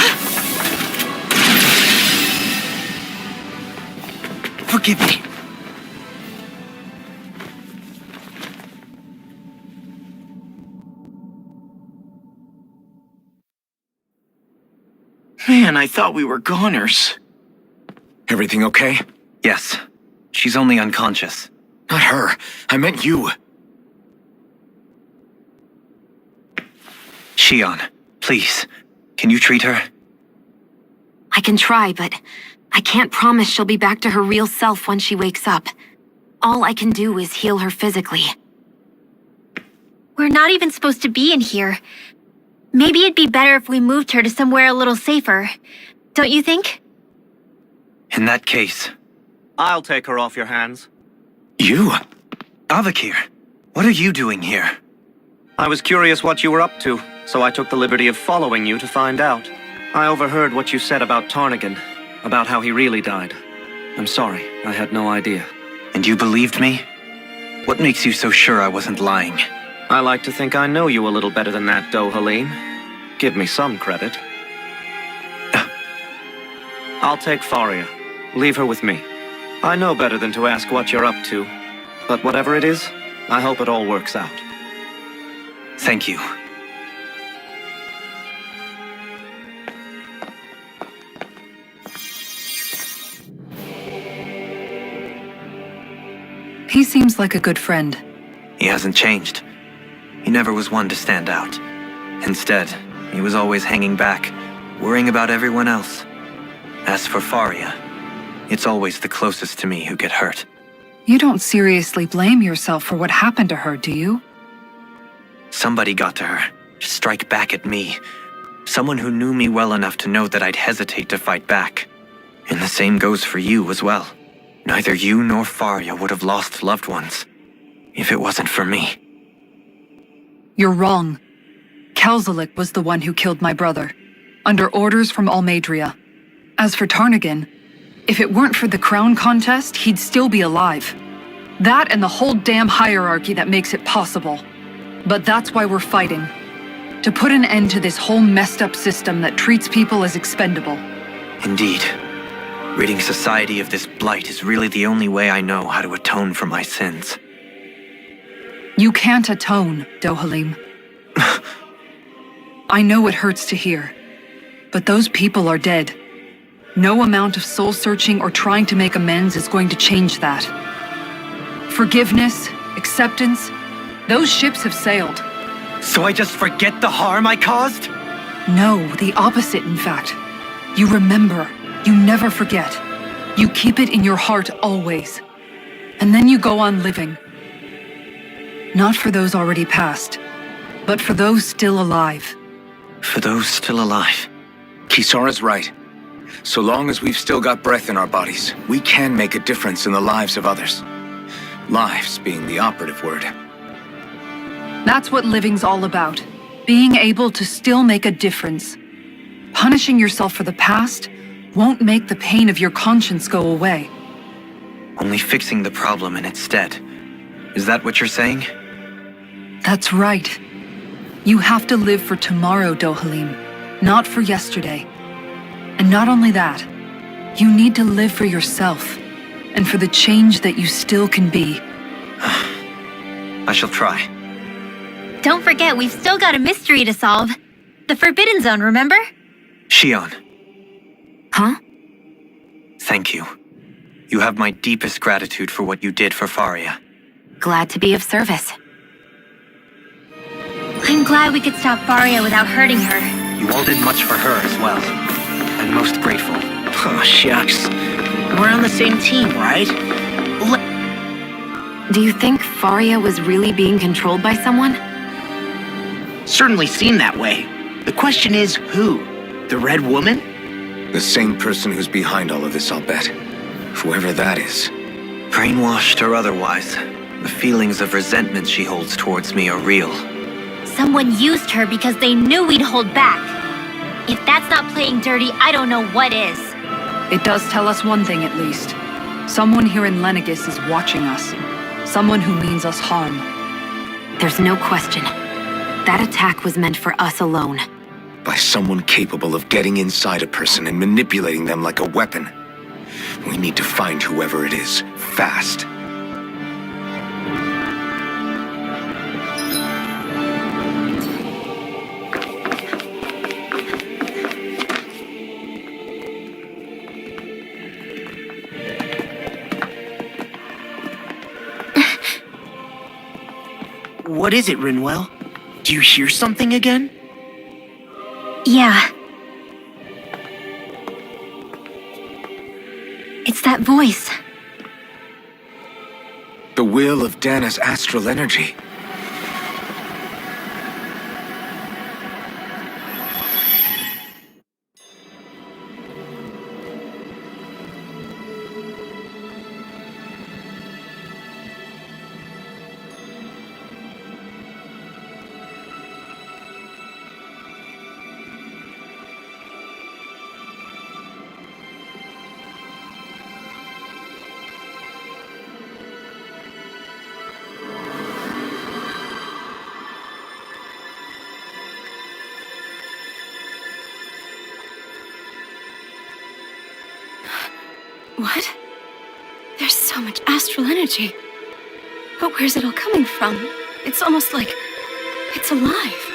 Forgive me. Man, I thought we were goners. Everything okay? Yes. She's only unconscious. Not her. I meant you. Shionne, please. Can you treat her? I can try, but I can't promise she'll be back to her real self when she wakes up. All I can do is heal her physically. We're not even supposed to be in here. Maybe it'd be better if we moved her to somewhere a little safer. Don't you think? In that case... I'll take her off your hands. You? Avakir, what are you doing here? I was curious what you were up to, so I took the liberty of following you to find out. I overheard what you said about Tarnigan, about how he really died. I'm sorry, I had no idea. And you believed me? What makes you so sure I wasn't lying? I like to think I know you a little better than that, Dohalim. Give me some credit. I'll take Faria. Leave her with me. I know better than to ask what you're up to. But whatever it is, I hope it all works out. Thank you. He seems like a good friend. He hasn't changed. He never was one to stand out. Instead, he was always hanging back, worrying about everyone else. As for Faria, it's always the closest to me who get hurt. You don't seriously blame yourself for what happened to her, do you? Somebody got to her, to strike back at me. Someone who knew me well enough to know that I'd hesitate to fight back. And the same goes for you as well. Neither you nor Faria would have lost loved ones, if it wasn't for me. You're wrong. Kalzalik was the one who killed my brother, under orders from Almadria. As for Tarnigan, if it weren't for the crown contest, he'd still be alive. That and the whole damn hierarchy that makes it possible. But that's why we're fighting. To put an end to this whole messed up system that treats people as expendable. Indeed. Ridding society of this blight is really the only way I know how to atone for my sins. You can't atone, Dohalim. I know it hurts to hear, but those people are dead. No amount of soul-searching or trying to make amends is going to change that. Forgiveness, acceptance, those ships have sailed. So I just forget the harm I caused? No, the opposite, in fact. You remember. You never forget. You keep it in your heart always. And then you go on living. Not for those already past, but for those still alive. For those still alive. Kisara's right. So long as we've still got breath in our bodies, we can make a difference in the lives of others. Lives being the operative word. That's what living's all about. Being able to still make a difference. Punishing yourself for the past won't make the pain of your conscience go away. Only fixing the problem in its stead. Is that what you're saying? That's right. You have to live for tomorrow, Dohalim, not for yesterday. And not only that, you need to live for yourself, and for the change that you still can be. I shall try. Don't forget, we've still got a mystery to solve. The Forbidden Zone, remember? Shionne, Huh? thank you. You have my deepest gratitude for what you did for Faria. Glad to be of service. I'm glad we could stop Faria without hurting her. You all did much for her as well. I'm most grateful. Oh, shucks. We're on the same team, right? Do you think Faria was really being controlled by someone? Certainly seemed that way. The question is, who? The Red Woman? The same person who's behind all of this, I'll bet. Whoever that is. Brainwashed or otherwise, the feelings of resentment she holds towards me are real. Someone used her because they knew we'd hold back. If that's not playing dirty, I don't know what is. It does tell us one thing at least. Someone here in Lenegis is watching us. Someone who means us harm. There's no question. That attack was meant for us alone. By someone capable of getting inside a person and manipulating them like a weapon. We need to find whoever it is, fast. What is it, Rinwell? Do you hear something again? Yeah. It's that voice. The will of Dana's astral energy. What? There's so much astral energy. But where's it all coming from? It's almost like it's alive.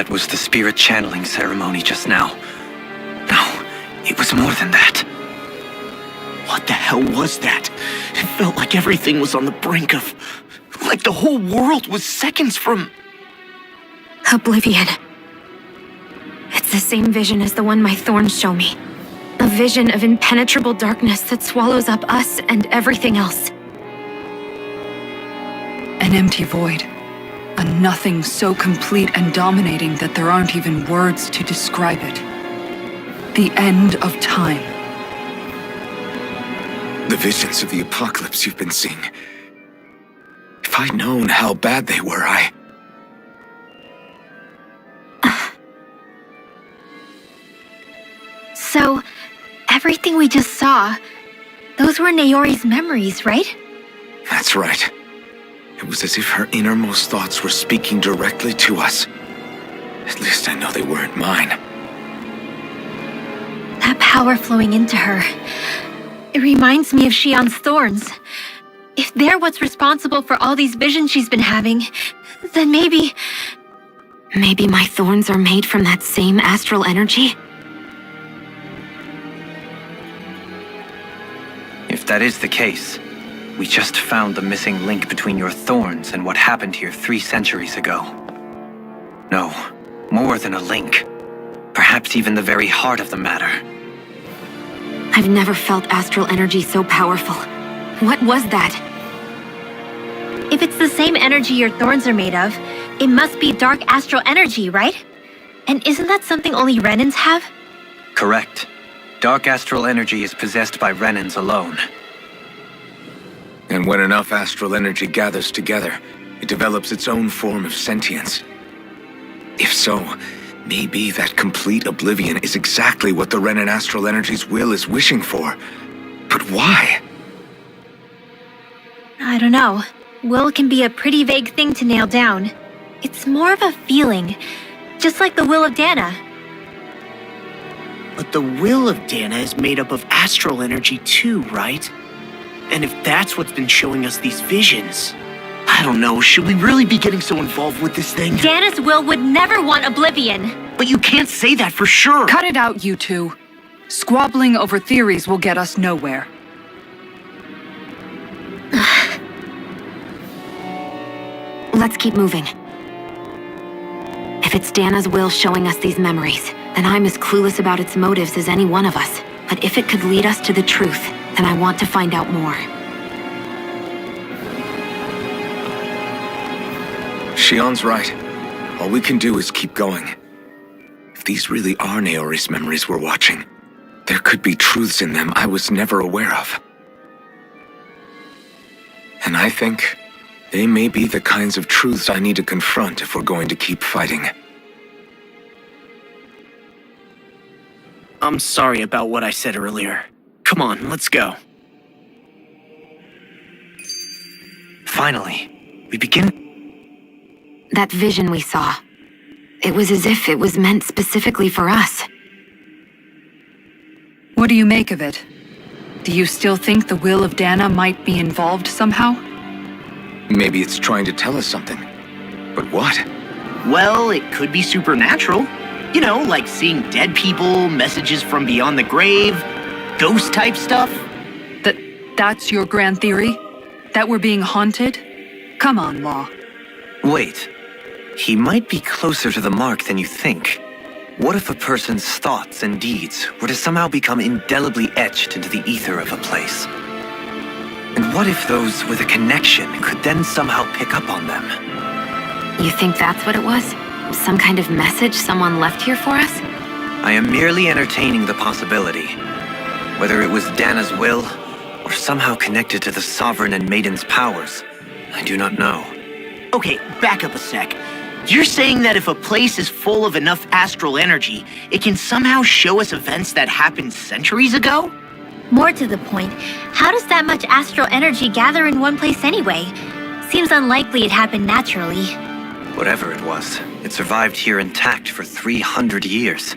that was the spirit channeling ceremony just now. No, it was more than that. What the hell was that? It felt like everything was on the brink of... like the whole world was seconds from... Oblivion. It's the same vision as the one my thorns show me. A vision of impenetrable darkness that swallows up us and everything else. An empty void. A nothing so complete and dominating that there aren't even words to describe it. The end of time. The visions of the apocalypse you've been seeing. If I'd known how bad they were, So, everything we just saw, those were Naori's memories, right? That's right. It was as if her innermost thoughts were speaking directly to us. At least I know they weren't mine. That power flowing into her. It reminds me of Shionne's thorns. If they're what's responsible for all these visions she's been having, then maybe... Maybe my thorns are made from that same astral energy? If that is the case, we just found the missing link between your thorns and what happened here 3 centuries ago. No, more than a link. Perhaps even the very heart of the matter. I've never felt astral energy so powerful. What was that? If it's the same energy your thorns are made of, it must be dark astral energy, right? And isn't that something only Renans have? Correct. Dark astral energy is possessed by Renans alone. And when enough astral energy gathers together, it develops its own form of sentience. If so, maybe that complete oblivion is exactly what the Renan astral energy's will is wishing for. But why? I don't know. Will can be a pretty vague thing to nail down. It's more of a feeling, just like the will of Dana. But the will of Dana is made up of astral energy too, right? And if that's what's been showing us these visions... I don't know, should we really be getting so involved with this thing? Dana's will would never want oblivion! But you can't say that for sure! Cut it out, you two. Squabbling over theories will get us nowhere. Let's keep moving. If it's Dana's will showing us these memories, then I'm as clueless about its motives as any one of us. But if it could lead us to the truth, then I want to find out more. Shionne's right. All we can do is keep going. If these really are Naori's memories we're watching, there could be truths in them I was never aware of. And I think they may be the kinds of truths I need to confront if we're going to keep fighting. I'm sorry about what I said earlier. Come on, let's go. Finally, we begin... That vision we saw. It was as if it was meant specifically for us. What do you make of it? Do you still think the will of Dana might be involved somehow? Maybe it's trying to tell us something. But what? Well, it could be supernatural. You know, like seeing dead people, messages from beyond the grave, ghost-type stuff. That's your grand theory? That we're being haunted? Come on, Law. Wait. He might be closer to the mark than you think. What if a person's thoughts and deeds were to somehow become indelibly etched into the ether of a place? And what if those with a connection could then somehow pick up on them? You think that's what it was? Some kind of message someone left here for us? I am merely entertaining the possibility. Whether it was Dana's will, or somehow connected to the Sovereign and Maiden's powers, I do not know. Okay, back up a sec. You're saying that if a place is full of enough astral energy, it can somehow show us events that happened centuries ago? More to the point, how does that much astral energy gather in one place anyway? Seems unlikely it happened naturally. Whatever it was, it survived here intact for 300 years.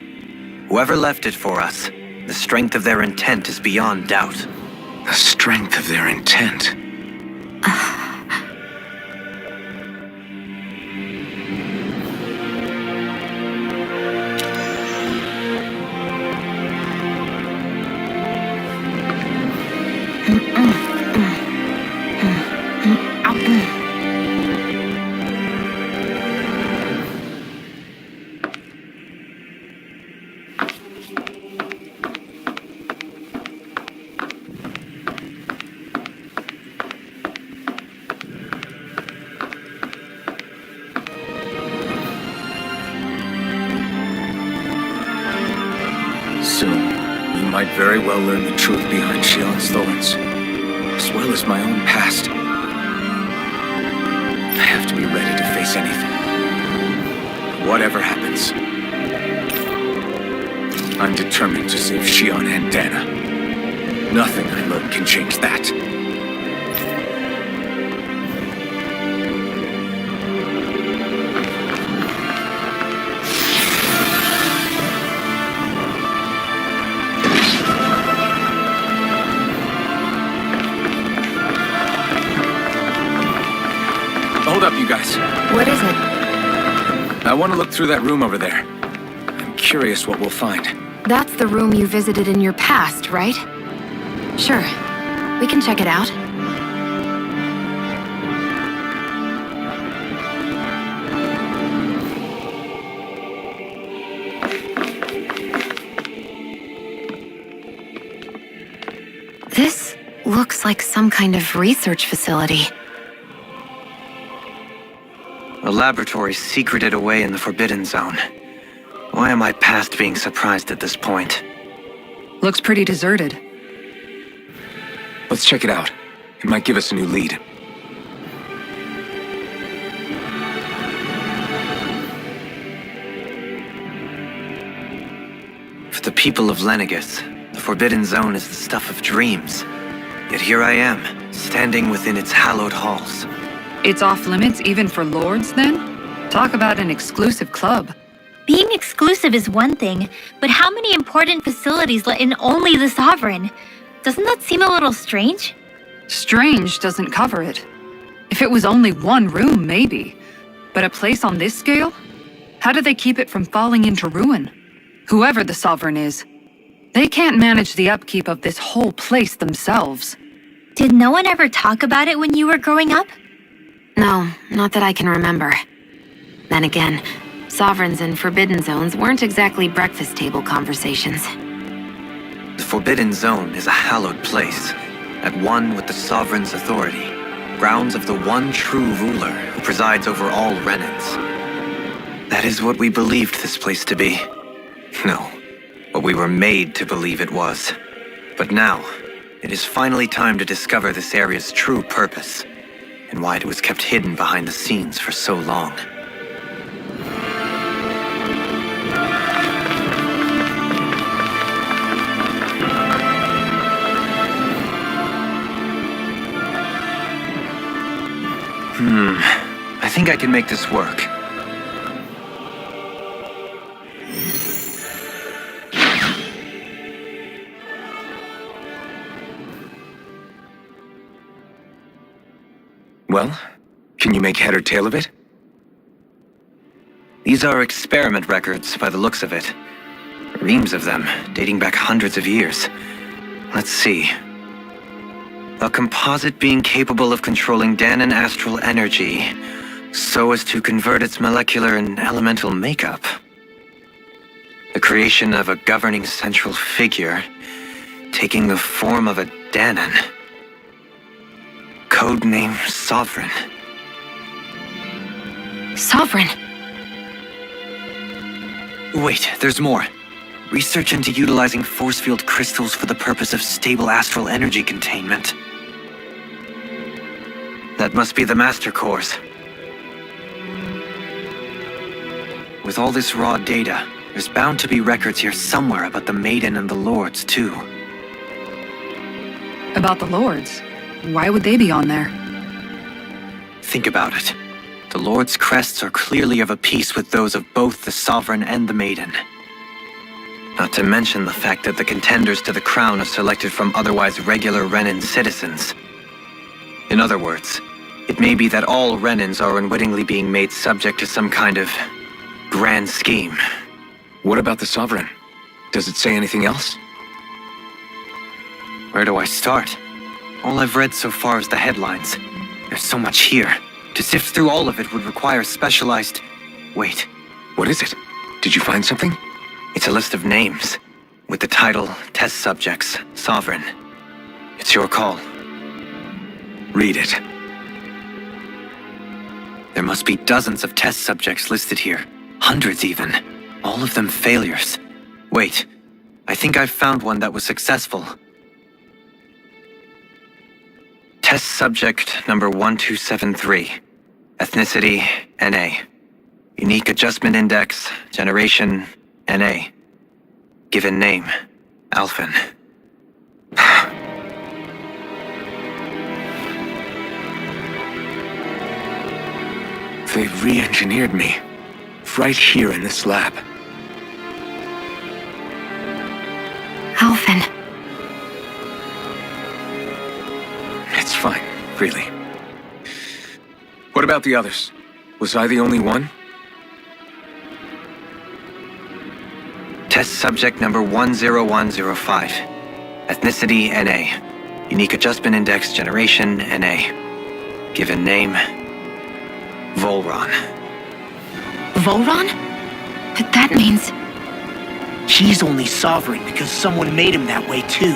Whoever left it for us, the strength of their intent is beyond doubt. The strength of their intent. Soon, we might very well learn the truth behind Shionne's thorns, as well as my own past. I have to be ready to face anything. Whatever happens. I'm determined to save Shionne and Dana. Nothing I learn can change that. Hold up, you guys. What is it? I want to look through that room over there. I'm curious what we'll find. That's the room you visited in your past, right? Sure. We can check it out. This looks like some kind of research facility. A laboratory secreted away in the Forbidden Zone. Why am I past being surprised at this point? Looks pretty deserted. Let's check it out. It might give us a new lead. For the people of Lenegis, the Forbidden Zone is the stuff of dreams. Yet here I am, standing within its hallowed halls. It's off limits even for lords, then? Talk about an exclusive club. Being exclusive is one thing, but how many important facilities let in only the Sovereign? Doesn't that seem a little strange? Strange doesn't cover it. If it was only one room, maybe. But a place on this scale? How do they keep it from falling into ruin? Whoever the Sovereign is, they can't manage the upkeep of this whole place themselves. Did no one ever talk about it when you were growing up? No, not that I can remember. Then again, Sovereigns and Forbidden Zones weren't exactly breakfast table conversations. The Forbidden Zone is a hallowed place, at one with the Sovereign's authority, grounds of the one true ruler who presides over all Renans. That is what we believed this place to be. No, what we were made to believe it was. But now, it is finally time to discover this area's true purpose, and why it was kept hidden behind the scenes for so long. I think I can make this work. Well, can you make head or tail of it? These are experiment records by the looks of it. Reams of them, dating back hundreds of years. Let's see. A composite being capable of controlling Danan astral energy, so as to convert its molecular and elemental makeup. The creation of a governing central figure, taking the form of a Danan. Codename Sovereign. Sovereign! Wait, there's more. Research into utilizing force field crystals for the purpose of stable astral energy containment. That must be the master cores. With all this raw data, there's bound to be records here somewhere about the Maiden and the Lords, too. About the lords? Why would they be on there? Think about it. The Lord's crests are clearly of a piece with those of both the Sovereign and the Maiden. Not to mention the fact that the contenders to the crown are selected from otherwise regular Renan citizens. In other words, it may be that all Renans are unwittingly being made subject to some kind of grand scheme. What about the Sovereign? Does it say anything else? Where do I start? All I've read so far is the headlines. There's so much here. To sift through all of it would require specialized... Wait. What is it? Did you find something? It's a list of names. with the title Test Subjects, Sovereign. It's your call. Read it. There must be dozens of test subjects listed here. Hundreds even. All of them failures. Wait, I think I've found one that was successful. Test subject number 1273. Ethnicity, NA. Unique adjustment index, generation, NA. Given name, Alphen. They've re-engineered me. Right here in this lab. Alphen. It's fine, really. What about the others? Was I the only one? Test subject number 10105. Ethnicity, NA. Unique adjustment index, generation, NA. Given name, Volron. Volron? But that means... He's only sovereign because someone made him that way too.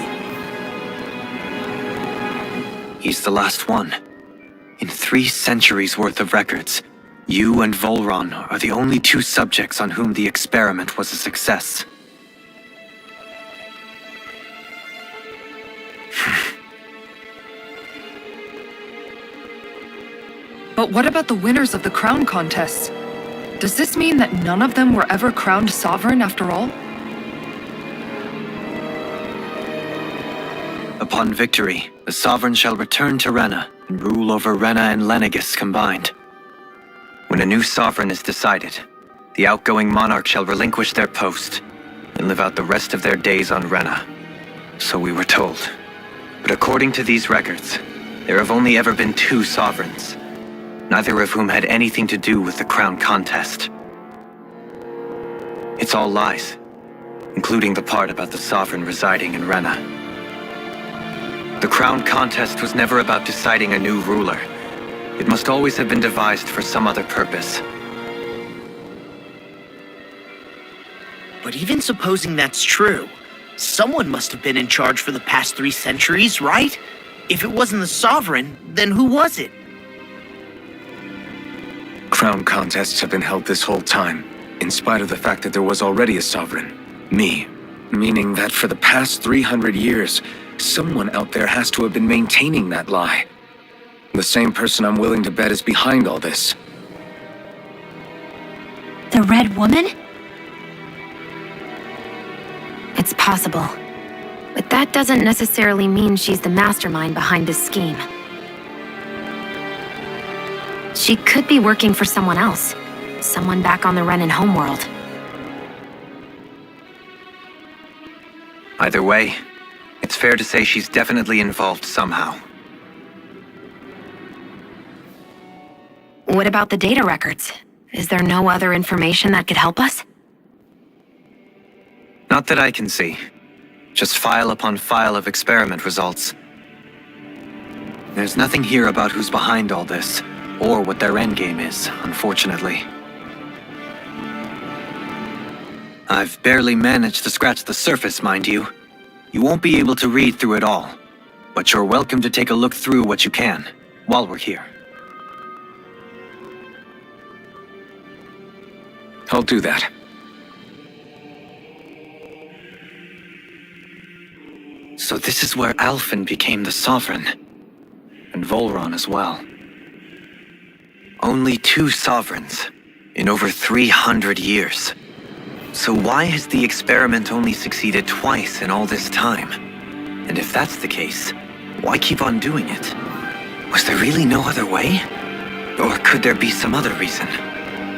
He's the last one. In 3 centuries worth of records, you and Volron are the only 2 subjects on whom the experiment was a success. But what about the winners of the crown contests? Does this mean that none of them were ever crowned sovereign after all? Upon victory, the sovereign shall return to Rena and rule over Rena and Lenegis combined. When a new sovereign is decided, the outgoing monarch shall relinquish their post and live out the rest of their days on Rena. So we were told. But according to these records, there have only ever been 2 sovereigns, neither of whom had anything to do with the crown contest. It's all lies, including the part about the sovereign residing in Rena. The crown contest was never about deciding a new ruler. It must always have been devised for some other purpose. But even supposing that's true, someone must have been in charge for the past 3 centuries, right? If it wasn't the sovereign, then who was it? Crown contests have been held this whole time, in spite of the fact that there was already a sovereign. Me. Meaning that for the past 300 years, someone out there has to have been maintaining that lie. The same person I'm willing to bet is behind all this. The Red Woman? It's possible. But that doesn't necessarily mean she's the mastermind behind this scheme. She could be working for someone else. Someone back on the Renan homeworld. Either way, it's fair to say she's definitely involved somehow. What about the data records? Is there no other information that could help us? Not that I can see. Just file upon file of experiment results. There's nothing here about who's behind all this, or what their endgame is, unfortunately. I've barely managed to scratch the surface, mind you. You won't be able to read through it all, but you're welcome to take a look through what you can, while we're here. I'll do that. So this is where Alphen became the Sovereign, and Volron as well. Only 2 sovereigns, in over 300 years. So why has the experiment only succeeded twice in all this time? And if that's the case, why keep on doing it? Was there really no other way? Or could there be some other reason?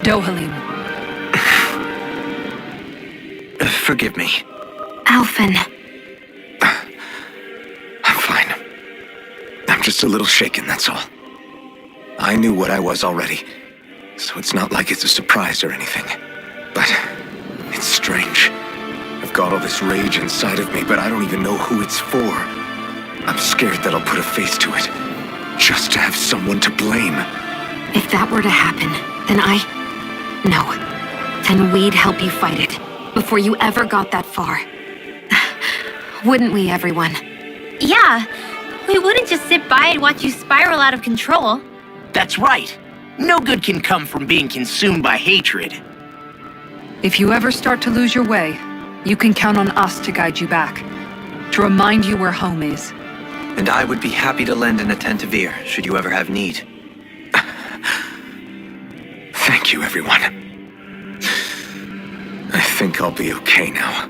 Dohalim. Forgive me. Alphen. I'm fine. I'm just a little shaken, that's all. I knew what I was already, so it's not like it's a surprise or anything. But it's strange. I've got all this rage inside of me, but I don't even know who it's for. I'm scared that I'll put a face to it, just to have someone to blame. If that were to happen, then No. Then we'd help you fight it, before you ever got that far. Wouldn't we, everyone? Yeah, we wouldn't just sit by and watch you spiral out of control. That's right. No good can come from being consumed by hatred. If you ever start to lose your way, you can count on us to guide you back, to remind you where home is. And I would be happy to lend an attentive ear, should you ever have need. Thank you, everyone. I think I'll be okay now.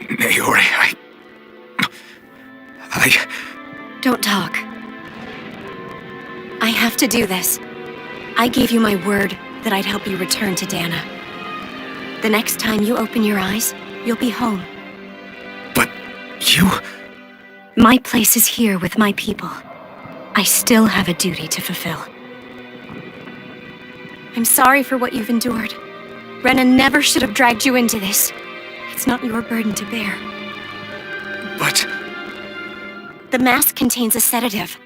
Naori, Don't talk. I have to do this. I gave you my word that I'd help you return to Dana. The next time you open your eyes, you'll be home. But you... My place is here with my people. I still have a duty to fulfill. I'm sorry for what you've endured. Rena never should have dragged you into this. It's not your burden to bear. But... The mask contains a sedative.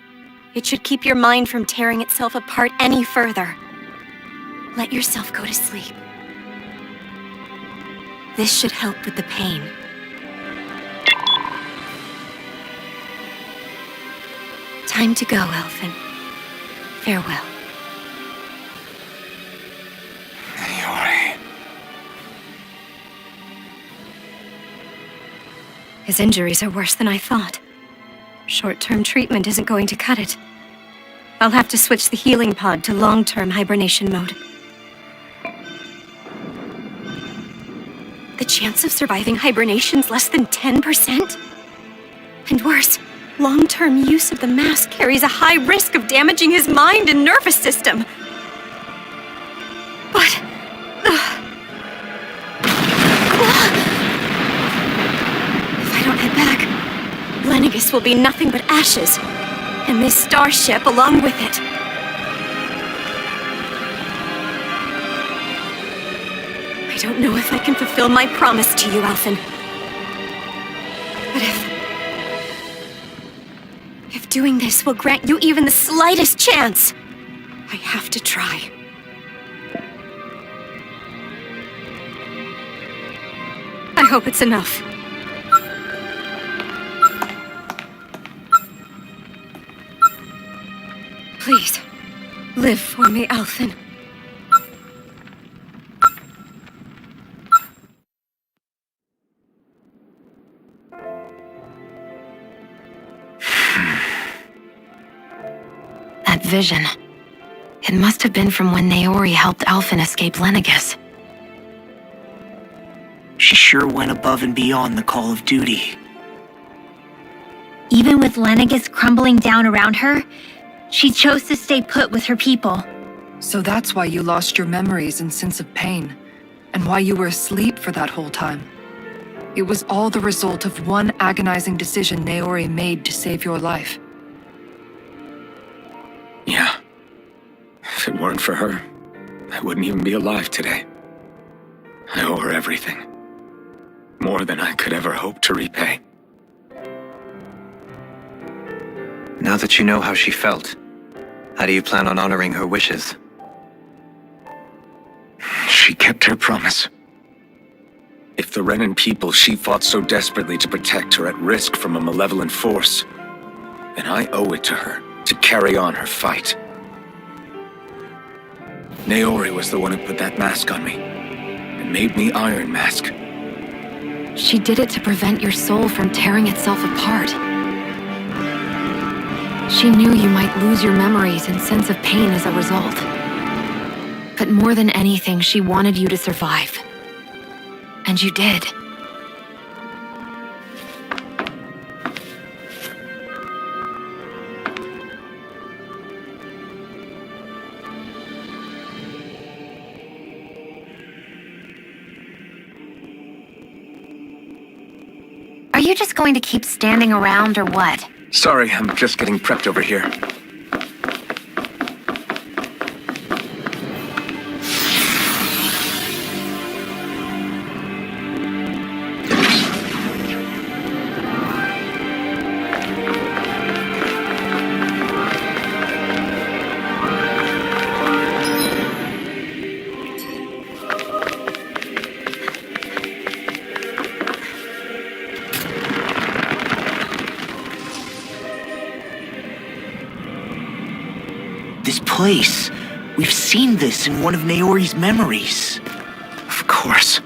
It should keep your mind from tearing itself apart any further. Let yourself go to sleep. This should help with the pain. Time to go, Alphen. Farewell. Naori... His injuries are worse than I thought. Short-term treatment isn't going to cut it. I'll have to switch the healing pod to long-term hibernation mode. The chance of surviving hibernation's less than 10%? And worse, long-term use of the mask carries a high risk of damaging his mind and nervous system. But... If I don't head back, Lenegis will be nothing but ashes, and this starship along with it. I don't know if I can fulfill my promise to you, Alphen. But if doing this will grant you even the slightest chance, I have to try. I hope it's enough. Please, live for me, Alphen. That vision. It must have been from when Naori helped Alphen escape Lenegis. She sure went above and beyond the call of duty. Even with Lenegis crumbling down around her, she chose to stay put with her people. So that's why you lost your memories and sense of pain, and why you were asleep for that whole time. It was all the result of one agonizing decision Naori made to save your life. Yeah. If it weren't for her, I wouldn't even be alive today. I owe her everything. More than I could ever hope to repay. Now that you know how she felt, how do you plan on honoring her wishes? She kept her promise. If the Renan people she fought so desperately to protect are at risk from a malevolent force, then I owe it to her to carry on her fight. Naori was the one who put that mask on me, and made me Iron Mask. She did it to prevent your soul from tearing itself apart. She knew you might lose your memories and sense of pain as a result. But more than anything, she wanted you to survive. And you did. you just going to keep standing around or what? Sorry, I'm just getting prepped over here. This place. We've seen this in one of Naori's memories. Of course.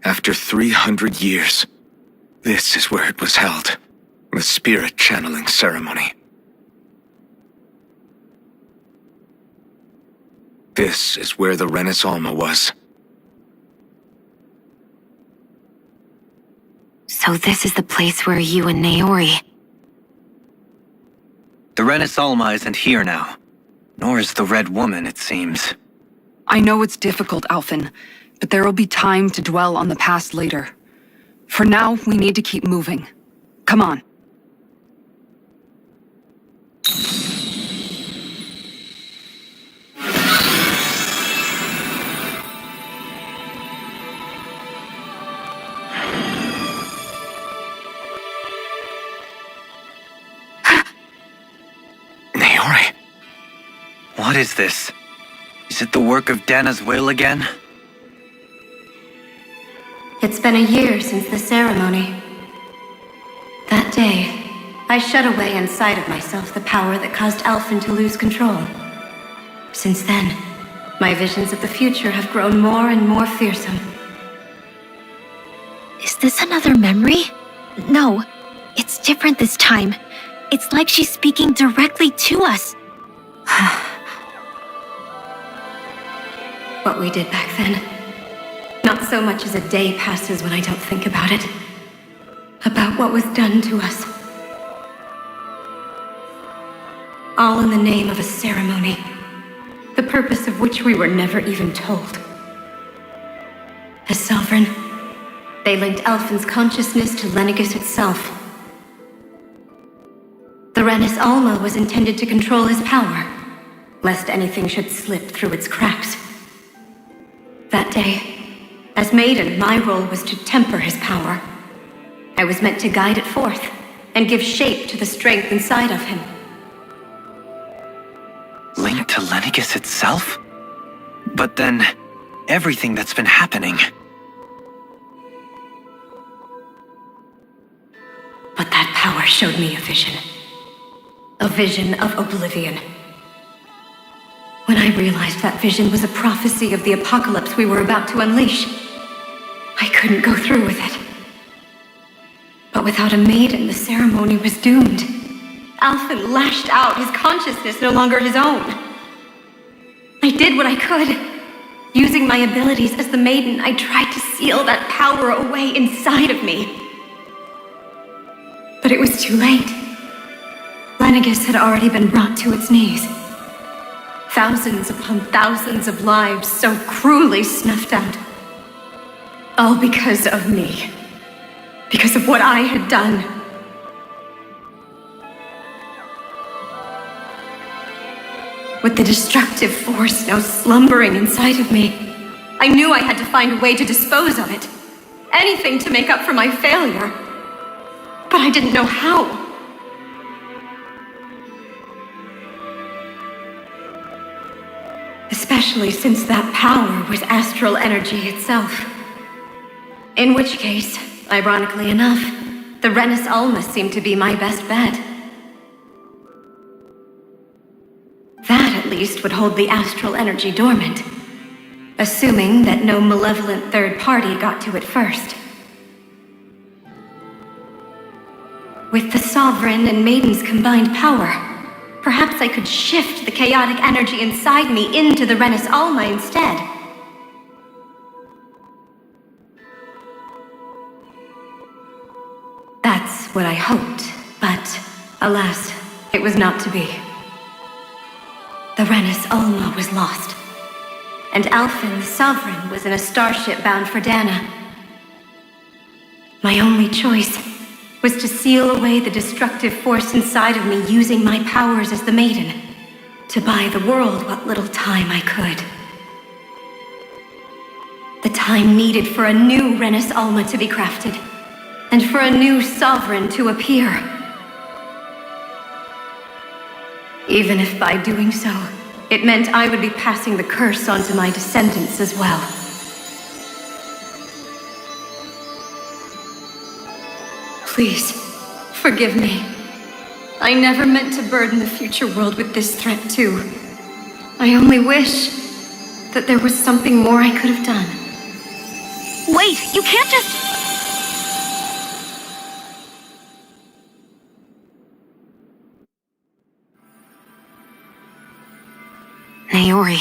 After 300 years, this is where it was held. The spirit channeling ceremony. This is where the Rena's Alma was. So this is the place where you and Naori... The Rena Alma isn't here now. Nor is the Red Woman, it seems. I know it's difficult, Alphen, but there will be time to dwell on the past later. For now, we need to keep moving. Come on. Naori? What is this? Is it the work of Dana's will again? It's been a year since the ceremony. That day, I shut away inside of myself the power that caused Alphen to lose control. Since then, my visions of the future have grown more and more fearsome. Is this another memory? No, it's different this time. It's like she's speaking directly to us. What we did back then. Not so much as a day passes when I don't think about it. About what was done to us. All in the name of a ceremony. The purpose of which we were never even told. As Sovereign, they linked Alphen's consciousness to Lenegis itself. The Rena's Alma was intended to control his power, lest anything should slip through its cracks. That day, as Maiden, my role was to temper his power. I was meant to guide it forth, and give shape to the strength inside of him. Linked to Lenegis itself? But then, everything that's been happening... But that power showed me a vision. A vision of oblivion. When I realized that vision was a prophecy of the apocalypse we were about to unleash, I couldn't go through with it. But without a maiden, the ceremony was doomed. Alphen lashed out, his consciousness no longer his own. I did what I could. Using my abilities as the maiden, I tried to seal that power away inside of me. But it was too late. Lenegis had already been brought to its knees. Thousands upon thousands of lives so cruelly snuffed out. All because of me. Because of what I had done. With the destructive force now slumbering inside of me, I knew I had to find a way to dispose of it. Anything to make up for my failure. But I didn't know how. Especially since that power was astral energy itself. In which case, ironically enough, the Rena's Alma seemed to be my best bet. That, at least, would hold the astral energy dormant. Assuming that no malevolent third party got to it first. With the Sovereign and Maiden's combined power, perhaps I could shift the chaotic energy inside me into the Rena's Alma instead. That's what I hoped, but alas, it was not to be. The Rena's Alma was lost. and Alphen, the Sovereign, was in a starship bound for Dana. My only choice was to seal away the destructive force inside of me using my powers as the Maiden, to buy the world what little time I could. The time needed for a new Renis Alma to be crafted, and for a new Sovereign to appear. Even if by doing so, it meant I would be passing the curse on to my descendants as well. Please, forgive me. I never meant to burden the future world with this threat too. I only wish that there was something more I could have done. Wait, you can't just... Naori.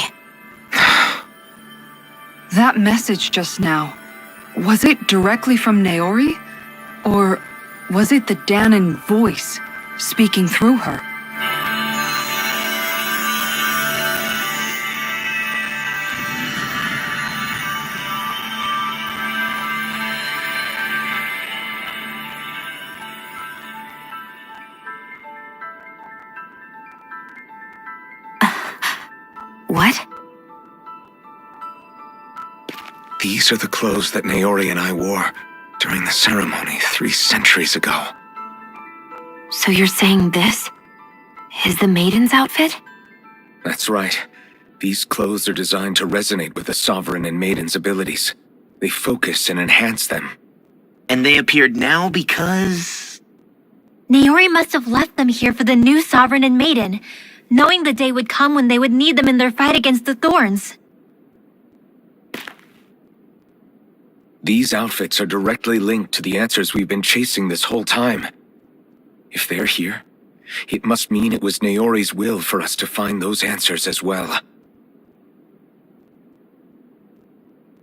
That message just now, was it directly from Naori? Or was it the Danan voice speaking through her? What? These are the clothes that Naori and I wore during the ceremony 3 centuries ago. So you're saying this is the Maiden's outfit? That's right. These clothes are designed to resonate with the Sovereign and Maiden's abilities. They focus and enhance them. And they appeared now because... Naori must have left them here for the new Sovereign and Maiden, knowing the day would come when they would need them in their fight against the Thorns. These outfits are directly linked to the answers we've been chasing this whole time. If they're here, it must mean it was Naori's will for us to find those answers as well.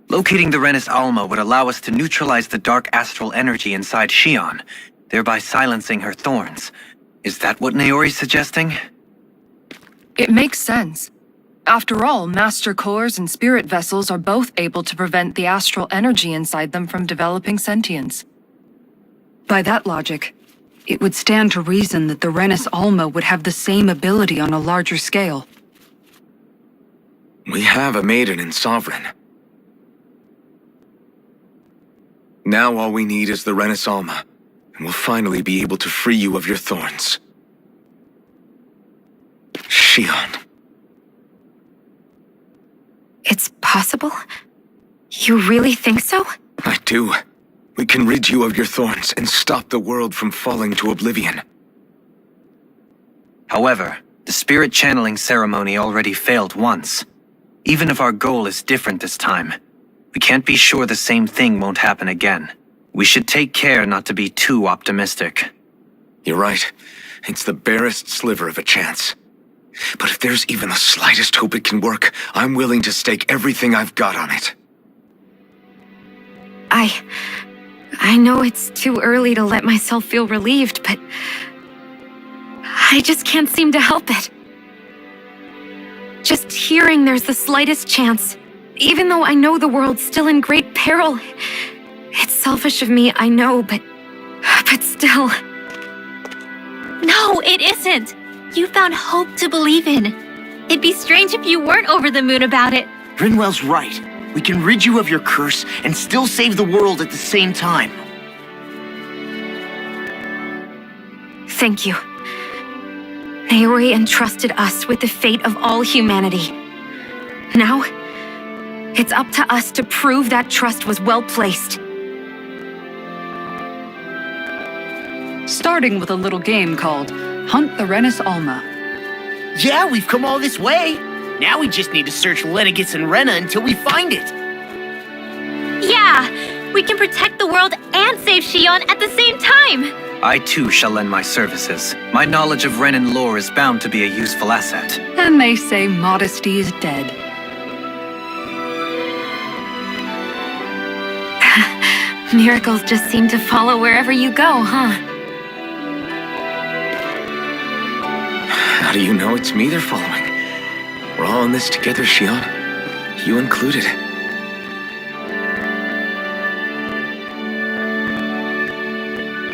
Locating the Renis Alma would allow us to neutralize the dark astral energy inside Shionne, thereby silencing her thorns. Is that what Naori's suggesting? It makes sense. After all, Master Cores and Spirit Vessels are both able to prevent the astral energy inside them from developing sentience. By that logic, it would stand to reason that the Renis Alma would have the same ability on a larger scale. We have a Maiden and Sovereign. Now all we need is the Renis Alma, and we'll finally be able to free you of your thorns. Shionne. It's possible? You really think so? I do. We can rid you of your thorns and stop the world from falling to oblivion. However, the spirit channeling ceremony already failed once. Even if our goal is different this time, we can't be sure the same thing won't happen again. We should take care not to be too optimistic. You're right. It's the barest sliver of a chance. But if there's even the slightest hope it can work, I'm willing to stake everything I've got on it. I know it's too early to let myself feel relieved, but I just can't seem to help it. Just hearing there's the slightest chance, even though I know the world's still in great peril. It's selfish of me, I know, but still. No, it isn't! You found hope to believe in. It'd be strange if you weren't over the moon about it. Rinwell's right. We can rid you of your curse and still save the world at the same time. Thank you. Naori entrusted us with the fate of all humanity. Now, it's up to us to prove that trust was well placed. Starting with a little game called Hunt the Renis Alma. Yeah, we've come all this way. Now we just need to search Lenegis and Rena until we find it. Yeah! We can protect the world and save Shionne at the same time! I too shall lend my services. My knowledge of Renan lore is bound to be a useful asset. And they say modesty is dead. Miracles just seem to follow wherever you go, huh? How do you know it's me they're following? We're all in this together, Shionne. you included.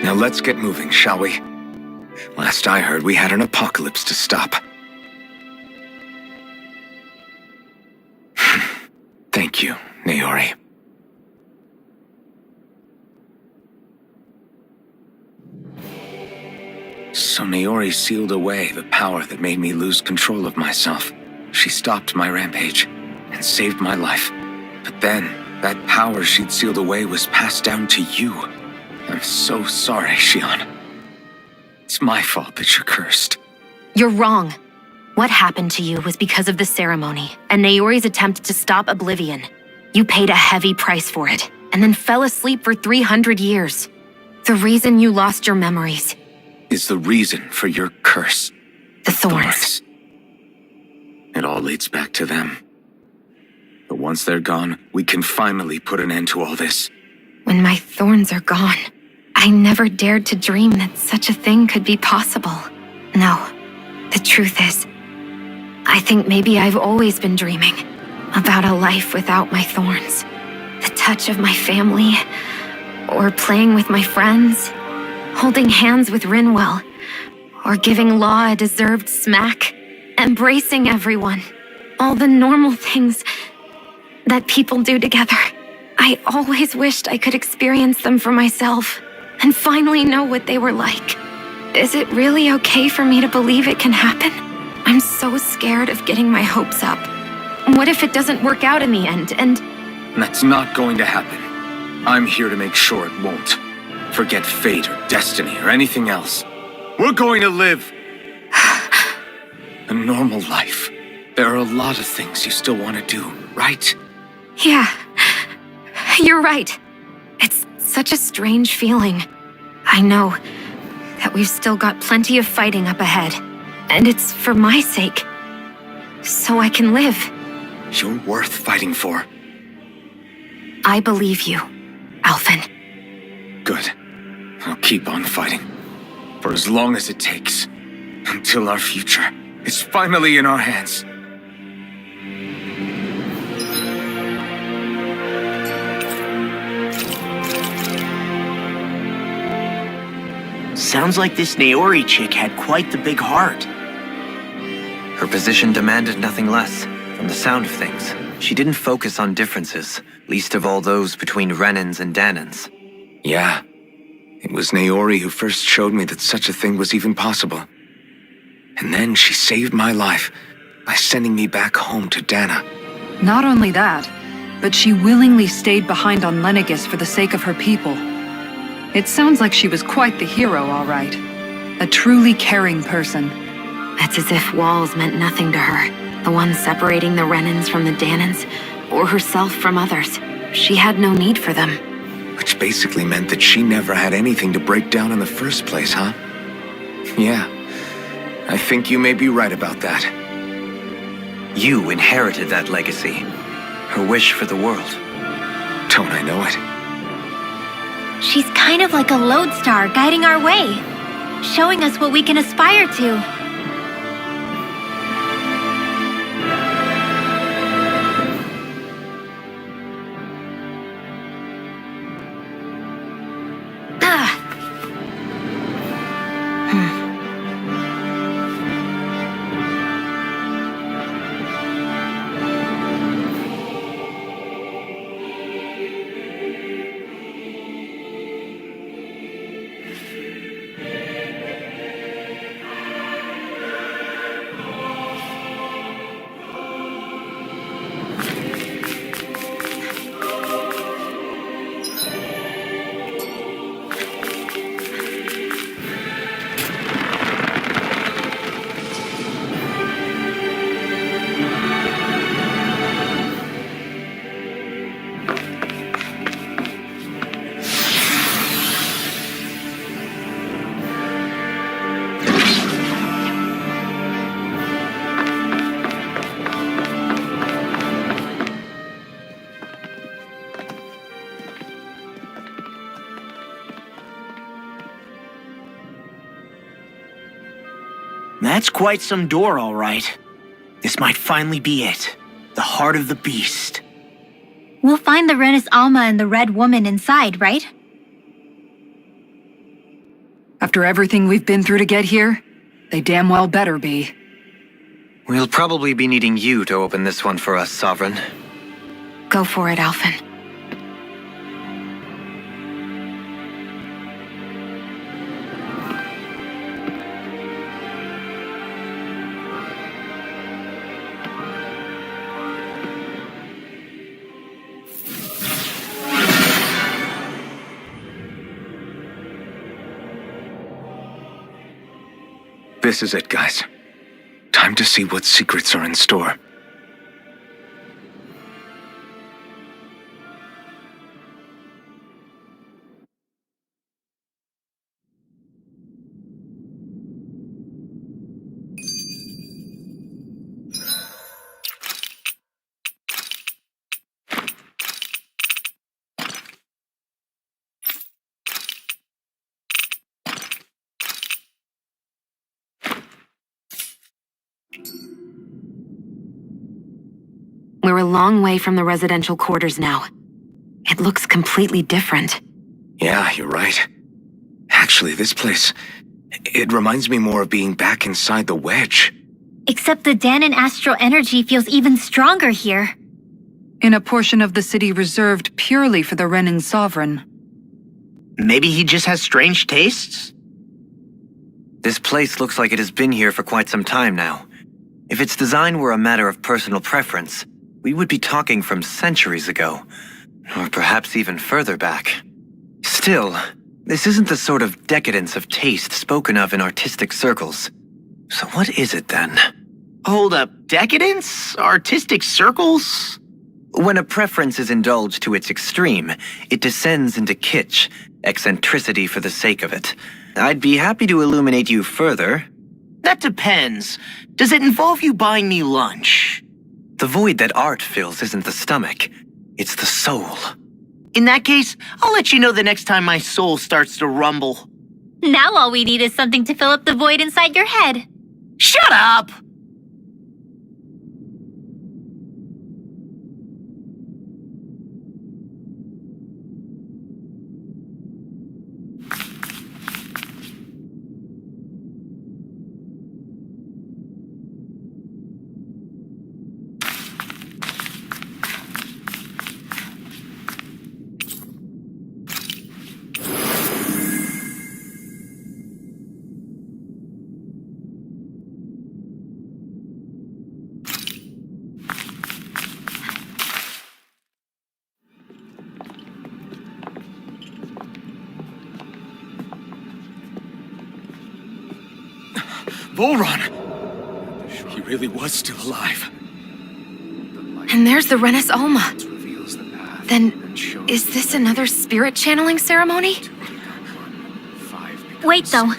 Now let's get moving, shall we? Last I heard, we had an apocalypse to stop. Thank you, Naori. So Naori sealed away the power that made me lose control of myself. She stopped my rampage and saved my life. But then, that power she'd sealed away was passed down to you. I'm so sorry, Shionne. It's my fault that you're cursed. You're wrong. What happened to you was because of the ceremony and Naori's attempt to stop Oblivion. You paid a heavy price for it, and then fell asleep for 300 years. The reason you lost your memories is the reason for your curse. The thorns. It all leads back to them. But once they're gone, we can finally put an end to all this. When my thorns are gone, I never dared to dream that such a thing could be possible. No, the truth is, I think maybe I've always been dreaming about a life without my thorns. The touch of my family, or playing with my friends, holding hands with Rinwell, or giving Law a deserved smack, embracing everyone. All the normal things that people do together. I always wished I could experience them for myself and finally know what they were like. Is it really okay for me to believe it can happen? I'm so scared of getting my hopes up. What if it doesn't work out in the end, and... That's not going to happen. I'm here to make sure it won't. Forget fate or destiny or anything else. We're going to live a normal life. There are a lot of things you still want to do, right? Yeah, you're right. It's such a strange feeling. I know that we've still got plenty of fighting up ahead, and it's for my sake, so I can live. You're worth fighting for. I believe you, Alphen. Good. I'll keep on fighting. For as long as it takes. Until our future is finally in our hands. Sounds like this Naori chick had quite the big heart. Her position demanded nothing less. From the sound of things, she didn't focus on differences, least of all those between Renans and Danans. Yeah. It was Naori who first showed me that such a thing was even possible. And then she saved my life by sending me back home to Dana. Not only that, but she willingly stayed behind on Lenegis for the sake of her people. It sounds like she was quite the hero, all right. A truly caring person. It's as if walls meant nothing to her. The ones separating the Renans from the Danans, or herself from others. She had no need for them. Which basically meant that she never had anything to break down in the first place, huh? Yeah. I think you may be right about that. You inherited that legacy. Her wish for the world. Don't I know it? She's kind of like a lodestar guiding our way, showing us what we can aspire to. That's quite some door, all right. This might finally be it. The heart of the beast. We'll find the Rena's Alma and the Red Woman inside, right? After everything we've been through to get here, they damn well better be. We'll probably be needing you to open this one for us, Sovereign. Go for it, Alphen. This is it, guys. Time to see what secrets are in store. We're a long way from the residential quarters now. It looks completely different. Yeah, you're right. Actually, this place... it reminds me more of being back inside the wedge. Except the Danon astral energy feels even stronger here. In a portion of the city reserved purely for the Renan Sovereign. Maybe he just has strange tastes? This place looks like it has been here for quite some time now. If its design were a matter of personal preference, we would be talking from centuries ago, or perhaps even further back. Still, this isn't the sort of decadence of taste spoken of in artistic circles. So what is it then? Hold up, decadence? Artistic circles? When a preference is indulged to its extreme, it descends into kitsch, eccentricity for the sake of it. I'd be happy to illuminate you further. That depends. Does it involve you buying me lunch? The void that art fills isn't the stomach, it's the soul. In that case, I'll let you know the next time my soul starts to rumble. Now all we need is something to fill up the void inside your head. Shut up! Volron! He really was still alive. And there's the Rena's Alma. Then, is this another spirit channeling ceremony? Wait, though.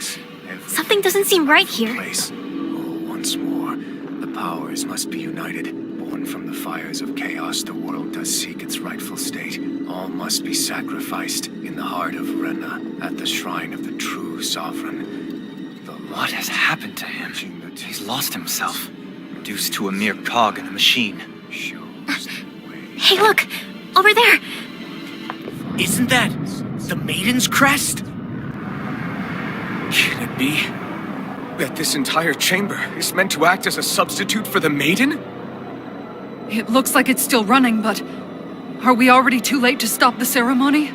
Something doesn't seem right here. Once more, the powers must be united. Born from the fires of chaos, the world does seek its rightful state. All must be sacrificed in the heart of Rena, at the shrine of the true sovereign. What has happened to him? He's lost himself, reduced to a mere cog in a machine. Hey, look! Over there! Isn't that the Maiden's crest? Can it be that this entire chamber is meant to act as a substitute for the Maiden? It looks like it's still running, but are we already too late to stop the ceremony?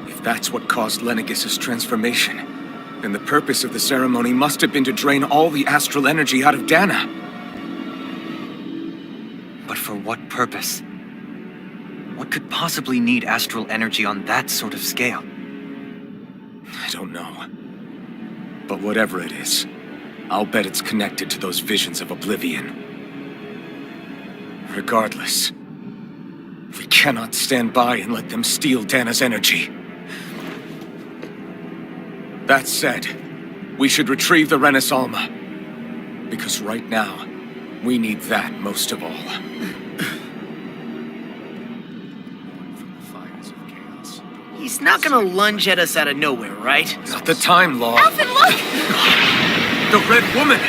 If that's what caused Lenegis' transformation, then the purpose of the ceremony must have been to drain all the astral energy out of Dana. But for what purpose? What could possibly need astral energy on that sort of scale? I don't know. But whatever it is, I'll bet it's connected to those visions of oblivion. Regardless, we cannot stand by and let them steal Dana's energy. That said, we should retrieve the Rena's Alma. Because right now, we need that most of all. He's not gonna lunge at us out of nowhere, right? Not the time, Law. Alphen, look! The Red Woman!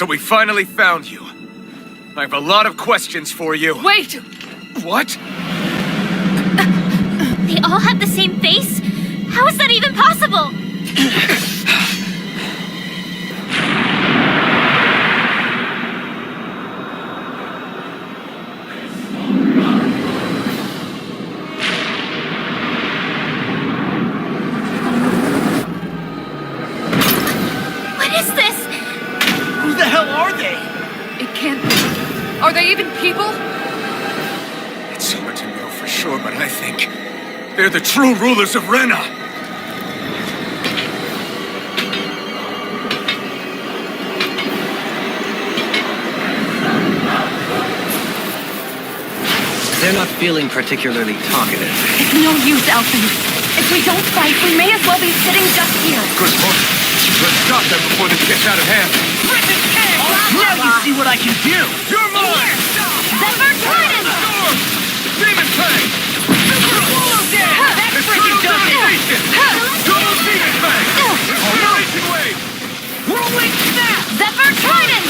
So we finally found you. I have a lot of questions for you. Wait! What? They all have the same face? How is that even possible? What is this? Who the hell are they? It can't be. Are they even people? It's hard to know for sure, but I think they're the true rulers of Rena. They're not feeling particularly talkative. It's no use, Alphen. If we don't fight, we may as well be sitting just here. Good point. Let's stop them before this gets out of hand. Now you see what I can do! You're mine! Zephyr Trident! Storm! Demon Fang! That's where you done it! Double Demon Fang! Annihilation Wave! Rolling snap! Zephyr Trident!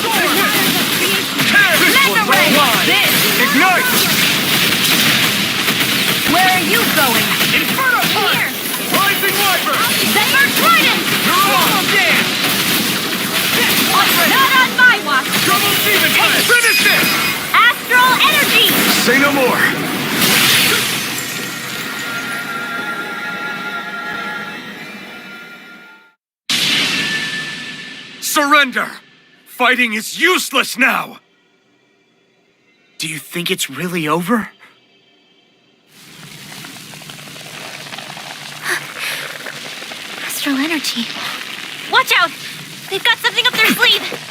Mega Ray! Ignite! Where are you going? Inferno Punch! Rising Viper! Zephyr Trident! You're on! Not on my watch! Double Demon Fang! Finish it! Astral Energy! Say no more! Surrender! Fighting is useless now! Do you think it's really over? Astral Energy. Watch out! They've got something up their sleeve!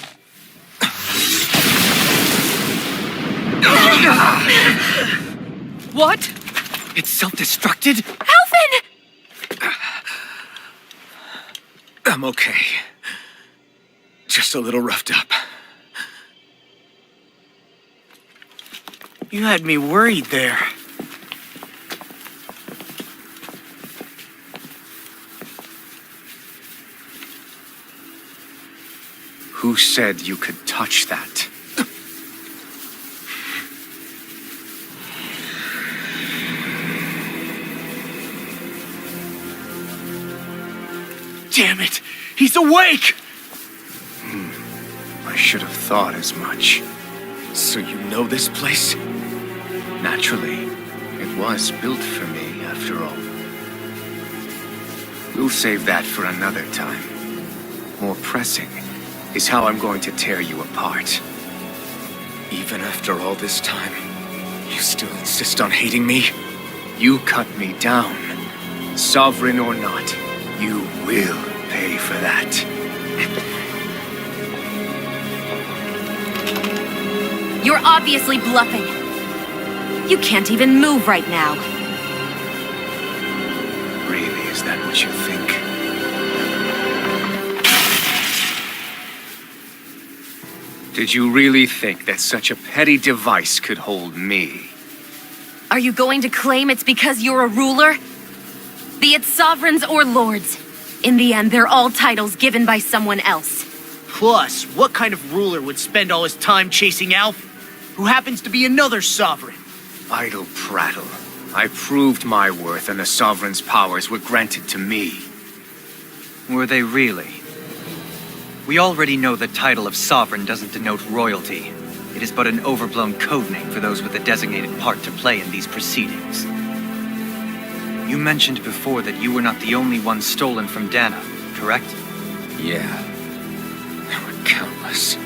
What? It's self-destructed? Alphen! I'm okay. Just a little roughed up. You had me worried there. Who said you could touch that? Damn it! He's awake! I should have thought as much. So you know this place? Naturally, it was built for me, after all. We'll save that for another time. More pressing is how I'm going to tear you apart. Even after all this time, you still insist on hating me? You cut me down. Sovereign or not, you will pay for that. You're obviously bluffing. You can't even move right now. Really, is that what you think? Did you really think that such a petty device could hold me? Are you going to claim it's because you're a ruler? Be it sovereigns or lords. In the end, they're all titles given by someone else. Plus, what kind of ruler would spend all his time chasing Alphen, who happens to be another sovereign? Idle prattle. I proved my worth and the Sovereign's powers were granted to me. Were they really? We already know the title of Sovereign doesn't denote royalty. It is but an overblown codename for those with a designated part to play in these proceedings. You mentioned before that you were not the only one stolen from Dana, correct? Yeah. There were countless.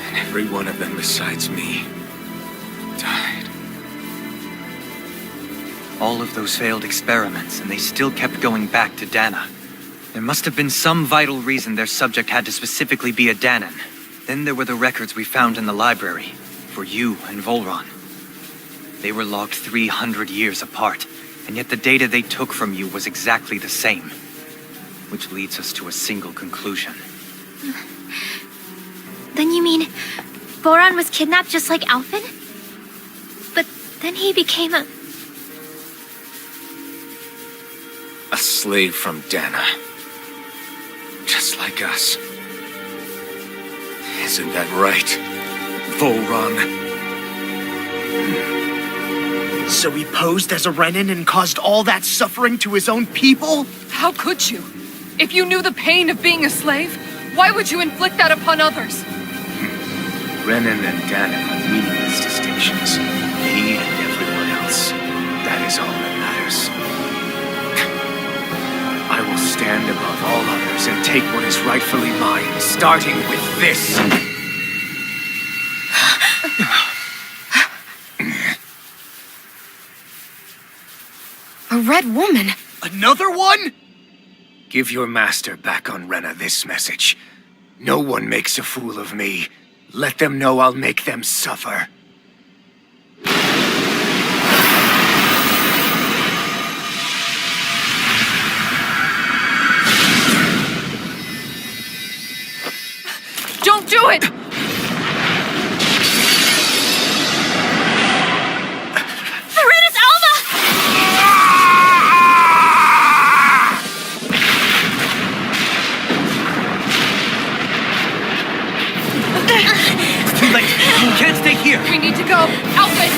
And every one of them besides me died. All of those failed experiments, and they still kept going back to Dana. There must have been some vital reason their subject had to specifically be a Danan. Then there were the records we found in the library, for you and Volron. They were logged 300 years apart, and yet the data they took from you was exactly the same. Which leads us to a single conclusion. Then you mean Boron was kidnapped just like Alphen? But then he became a slave from Dana. Just like us. Isn't that right, Volron? So he posed as a Renan and caused all that suffering to his own people? How could you? If you knew the pain of being a slave, why would you inflict that upon others? Renan and Danon are meaningless distinctions. Me and everyone else. That is all that matters. I will stand above all others and take what is rightfully mine, starting with this. A red woman? Another one? Give your master back on Rena this message. No one makes a fool of me. Let them know I'll make them suffer. Don't do it! Verena's Alma! It's too late. You can't stay here. We need to go. Alphen!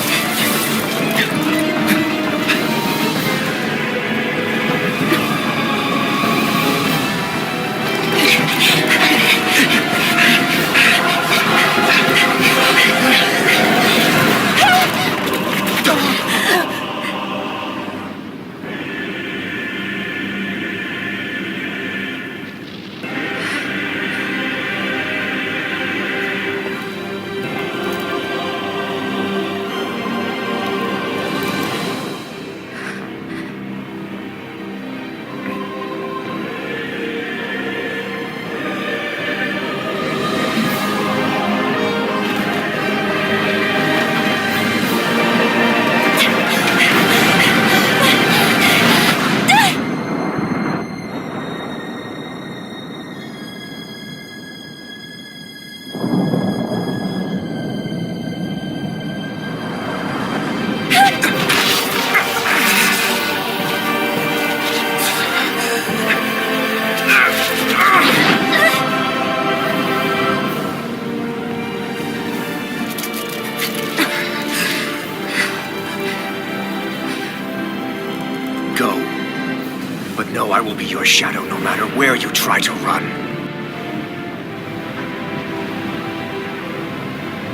I will be your shadow no matter where you try to run.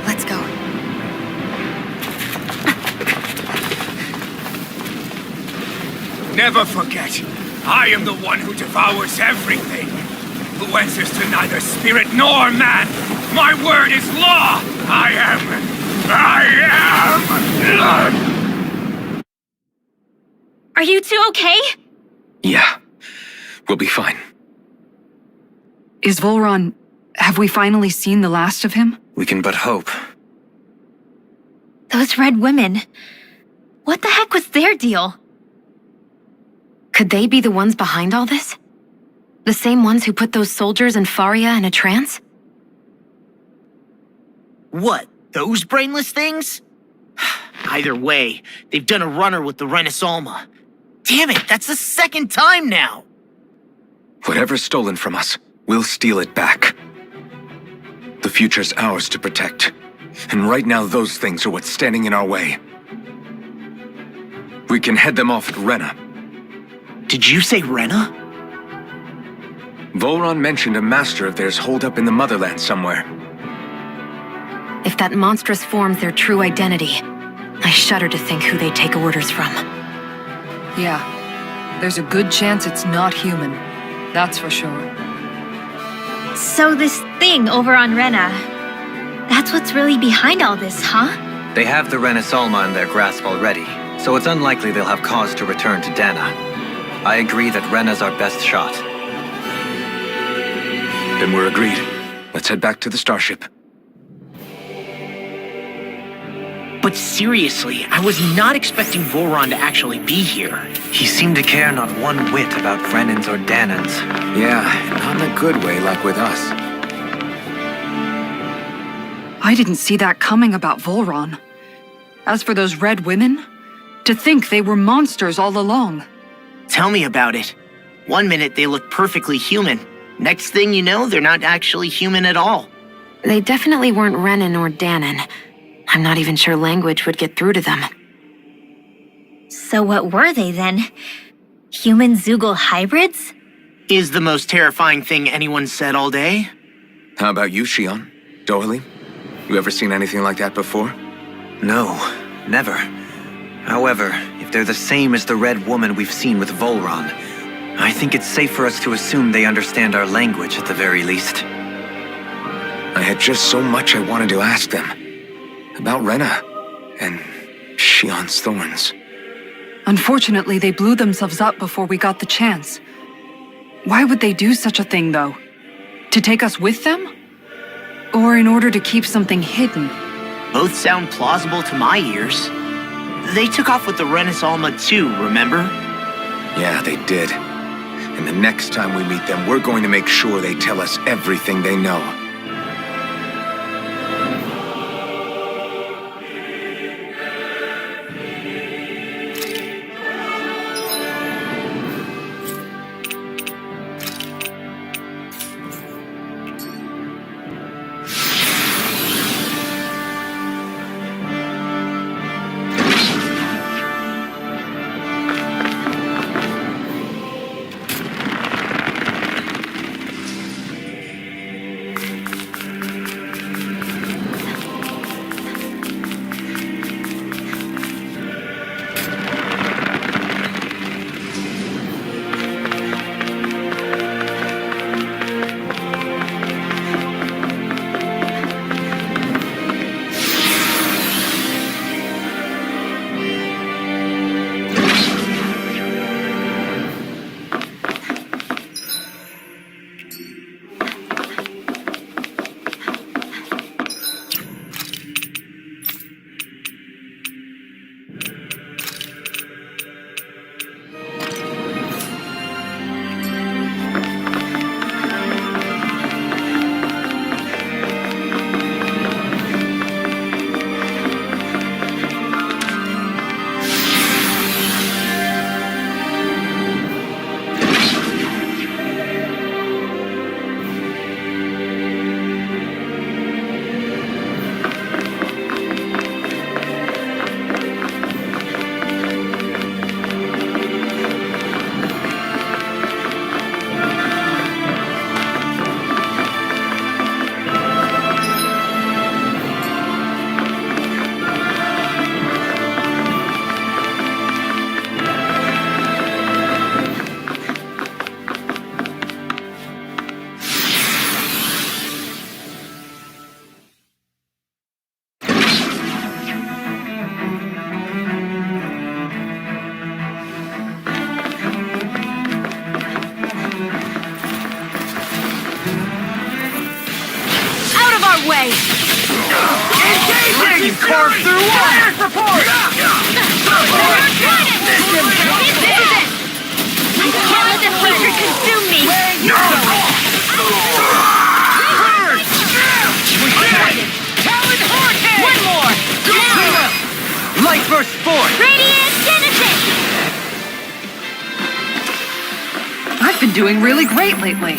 Let's go. Never forget, I am the one who devours everything, who answers to neither spirit nor man. My word is law. I am. Are you two okay? Yeah, we'll be fine. Is Volron... have we finally seen the last of him? We can but hope. Those red women. What the heck was their deal? Could they be the ones behind all this? The same ones who put those soldiers and Faria in a trance? What, those brainless things? Either way, they've done a runner with the Renasalma. Damn it, that's the second time now! Whatever's stolen from us, we'll steal it back. The future's ours to protect. And right now those things are what's standing in our way. We can head them off at Rena. Did you say Rena? Volron mentioned a master of theirs holed up in the motherland somewhere. If that monstrous form's their true identity, I shudder to think who they take orders from. Yeah. There's a good chance it's not human. That's for sure. So this thing over on Rena, that's what's really behind all this, huh? They have the Renasalma in their grasp already, so it's unlikely they'll have cause to return to Dana. I agree that Rena's our best shot. Then we're agreed. Let's head back to the starship. But seriously, I was not expecting Volron to actually be here. He seemed to care not one whit about Renans or Danans. Yeah, not in a good way like with us. I didn't see that coming about Volron. As for those red women, to think they were monsters all along. Tell me about it. One minute they look perfectly human. Next thing you know, they're not actually human at all. They definitely weren't Renan or Danon. I'm not even sure language would get through to them. So what were they then? Human Zoogle hybrids? Is the most terrifying thing anyone said all day? How about you, Shionne? Doily? You ever seen anything like that before? No, never. However, if they're the same as the Red Woman we've seen with Volron, I think it's safe for us to assume they understand our language at the very least. I had just so much I wanted to ask them. About Rena and Shionne's thorns. Unfortunately, they blew themselves up before we got the chance. Why would they do such a thing, though? To take us with them? Or in order to keep something hidden? Both sound plausible to my ears. They took off with the Renis Alma too, remember? Yeah, they did. And the next time we meet them, we're going to make sure they tell us everything they know. way! You carved through wire! Report! Can't let this creature consume me! One more! Light burst forth! Radiant Genesis! I've been doing really great lately.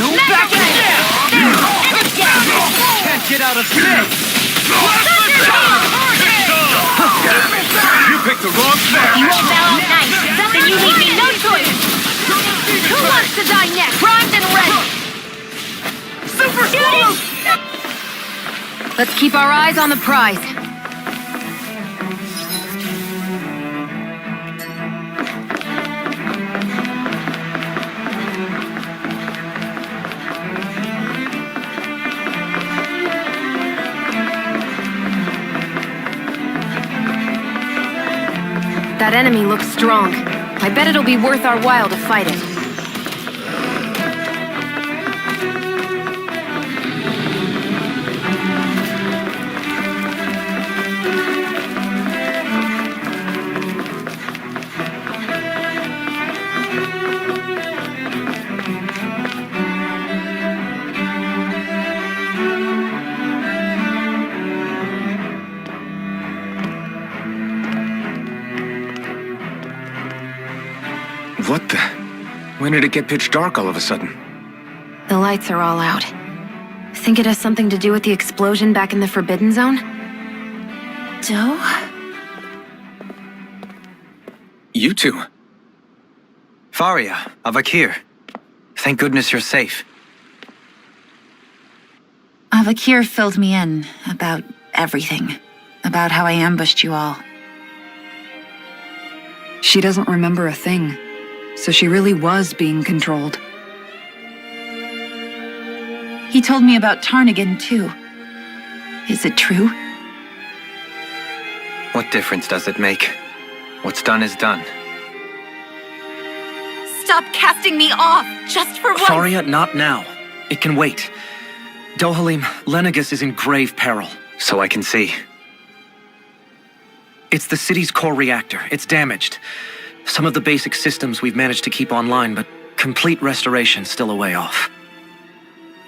No back Can't get out of this! You picked the wrong spot! You won't bow out nice, then you leave me no choice! Who wants to die next? Primed and ready! Super shooting! Let's keep our eyes on the prize. That enemy looks strong. I bet it'll be worth our while to fight it. When did it get pitch dark all of a sudden? The lights are all out. Think it has something to do with the explosion back in the Forbidden Zone? Doe? You two. Faria, Avakir. Thank goodness you're safe. Avakir filled me in about everything. About how I ambushed you all. She doesn't remember a thing, so she really was being controlled. He told me about Tarnigan, too. Is it true? What difference does it make? What's done is done. Stop casting me off, just for once! Faria, not now. It can wait. Dohalim, Lenegis is in grave peril. So I can see. It's the city's core reactor. It's damaged. Some of the basic systems we've managed to keep online, but complete restoration's still a way off.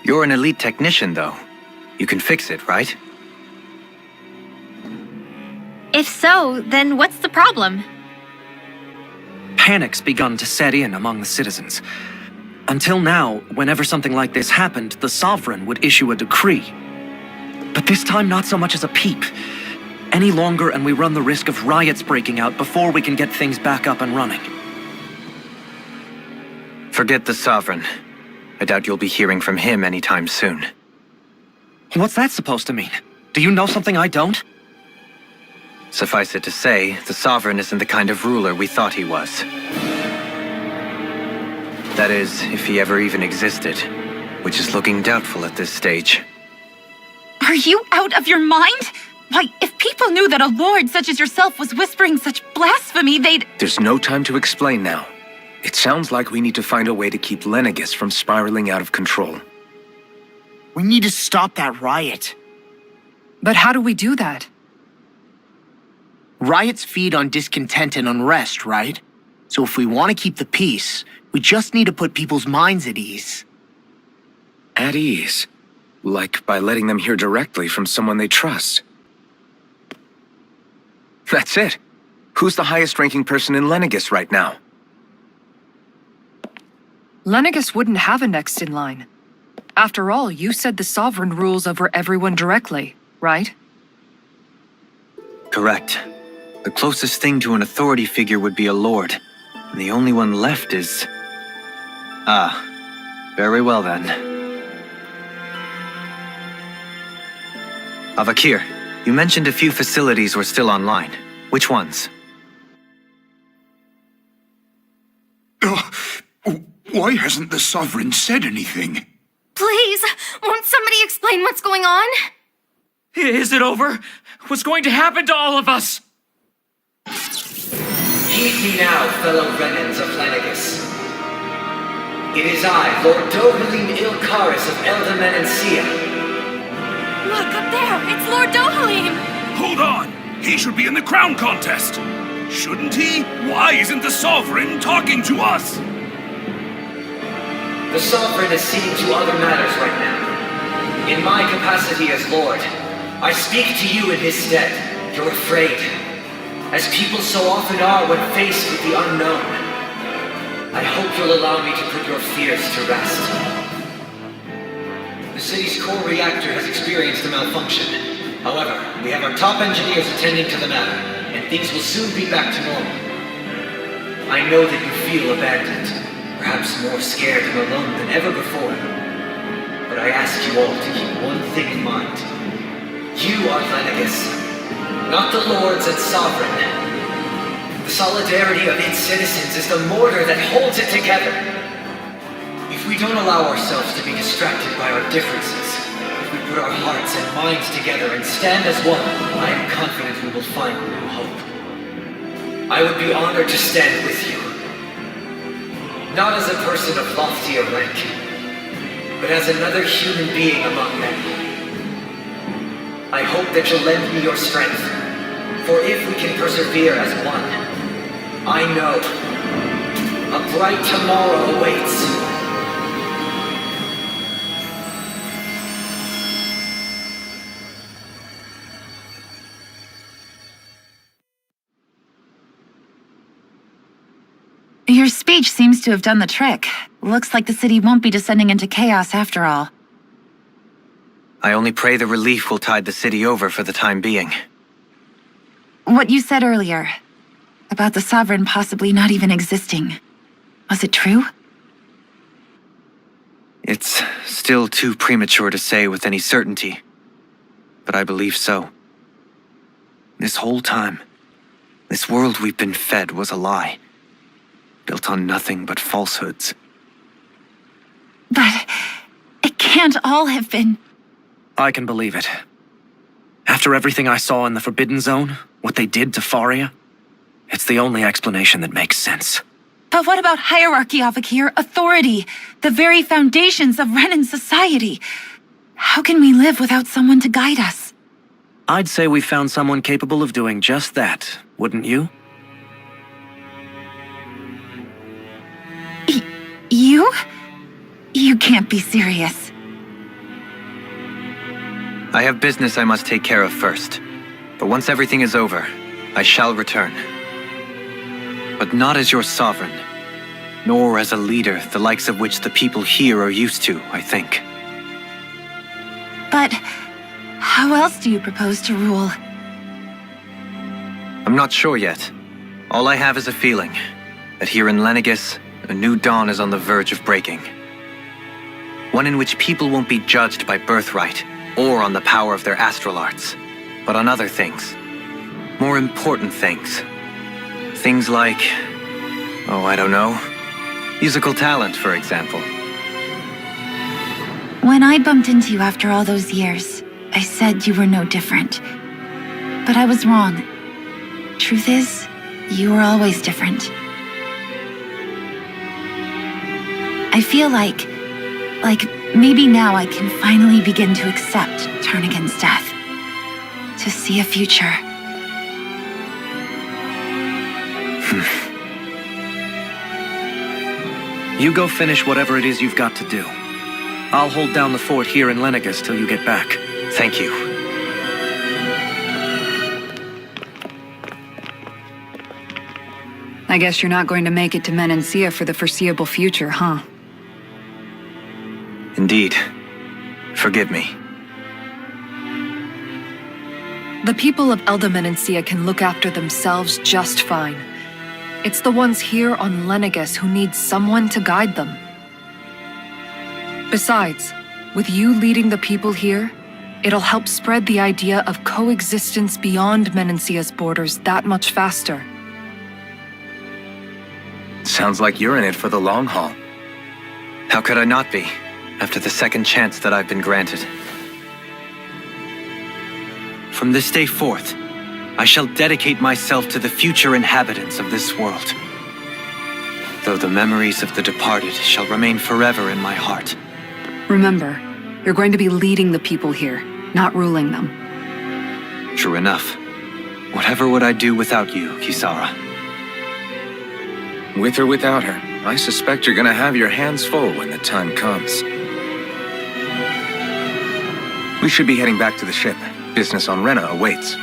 You're an elite technician, though. You can fix it, right? If so, then what's the problem? Panic's begun to set in among the citizens. Until now, whenever something like this happened, the Sovereign would issue a decree. But this time, not so much as a peep. Any longer, and we run the risk of riots breaking out before we can get things back up and running. Forget the Sovereign. I doubt you'll be hearing from him anytime soon. What's that supposed to mean? Do you know something I don't? Suffice it to say, the Sovereign isn't the kind of ruler we thought he was. That is, if he ever even existed, which is looking doubtful at this stage. Are you out of your mind? Why, if people knew that a lord such as yourself was whispering such blasphemy, they'd— There's no time to explain now. It sounds like we need to find a way to keep Lenegis from spiraling out of control. We need to stop that riot. But how do we do that? Riots feed on discontent and unrest, right? So if we want to keep the peace, we just need to put people's minds at ease. At ease? Like by letting them hear directly from someone they trust. That's it. Who's the highest-ranking person in Lenegis right now? Lenegis wouldn't have a next in line. After all, you said the Sovereign rules over everyone directly, right? Correct. The closest thing to an authority figure would be a lord, and the only one left is... Ah, very well then. Avakir, you mentioned a few facilities were still online. Which ones? Why hasn't the Sovereign said anything? Please, won't somebody explain what's going on? Is it over? What's going to happen to all of us? Heed me now, fellow Renans of Lenegis. It is I, Lord Dohalim Ilkaris of Eldaman and Sia. Look, up there! It's Lord Dohalim! Hold on! He should be in the crown contest! Shouldn't he? Why isn't the Sovereign talking to us? The Sovereign is seeing to other matters right now. In my capacity as Lord, I speak to you in his stead. You're afraid, as people so often are when faced with the unknown. I hope you'll allow me to put your fears to rest. The city's core reactor has experienced a malfunction. However, we have our top engineers attending to the matter, and things will soon be back to normal. I know that you feel abandoned, perhaps more scared and alone than ever before. But I ask you all to keep one thing in mind. You are Lenegis, not the lords and sovereign. The solidarity of its citizens is the mortar that holds it together. If we don't allow ourselves to be distracted by our differences, if we put our hearts and minds together and stand as one, I am confident we will find new hope. I would be honored to stand with you. Not as a person of loftier rank, but as another human being among many. I hope that you'll lend me your strength, for if we can persevere as one, I know a bright tomorrow awaits. Your speech seems to have done the trick. Looks like the city won't be descending into chaos after all. I only pray the relief will tide the city over for the time being. What you said earlier, about the Sovereign possibly not even existing, was it true? It's still too premature to say with any certainty, but I believe so. This whole time, this world we've been fed was a lie, built on nothing but falsehoods. But it can't all have been... I can believe it. After everything I saw in the Forbidden Zone, what they did to Faria, it's the only explanation that makes sense. But what about hierarchy, Avakir? Authority, the very foundations of Renan society. How can we live without someone to guide us? I'd say we found someone capable of doing just that, wouldn't you? You? You can't be serious. I have business I must take care of first, but once everything is over, I shall return. But not as your sovereign, nor as a leader the likes of which the people here are used to, I think. But how else do you propose to rule? I'm not sure yet. All I have is a feeling that here in Lenegis, a new dawn is on the verge of breaking. One in which people won't be judged by birthright or on the power of their astral arts, but on other things. More important things. Things like, oh, I don't know, musical talent, for example. When I bumped into you after all those years, I said you were no different. But I was wrong. Truth is, you were always different. I feel like maybe now I can finally begin to accept Turnigan's death. To see a future. You go finish whatever it is you've got to do. I'll hold down the fort here in Lenegis till you get back. Thank you. I guess you're not going to make it to Menancia for the foreseeable future, huh? Indeed. Forgive me. The people of Elda Menancia can look after themselves just fine. It's the ones here on Lenegis who need someone to guide them. Besides, with you leading the people here, it'll help spread the idea of coexistence beyond Menancia's borders that much faster. Sounds like you're in it for the long haul. How could I not be, after the second chance that I've been granted? From this day forth, I shall dedicate myself to the future inhabitants of this world. Though the memories of the departed shall remain forever in my heart. Remember, you're going to be leading the people here, not ruling them. True enough. Whatever would I do without you, Kisara? With or without her, I suspect you're gonna have your hands full when the time comes. We should be heading back to the ship. Business on Rena awaits.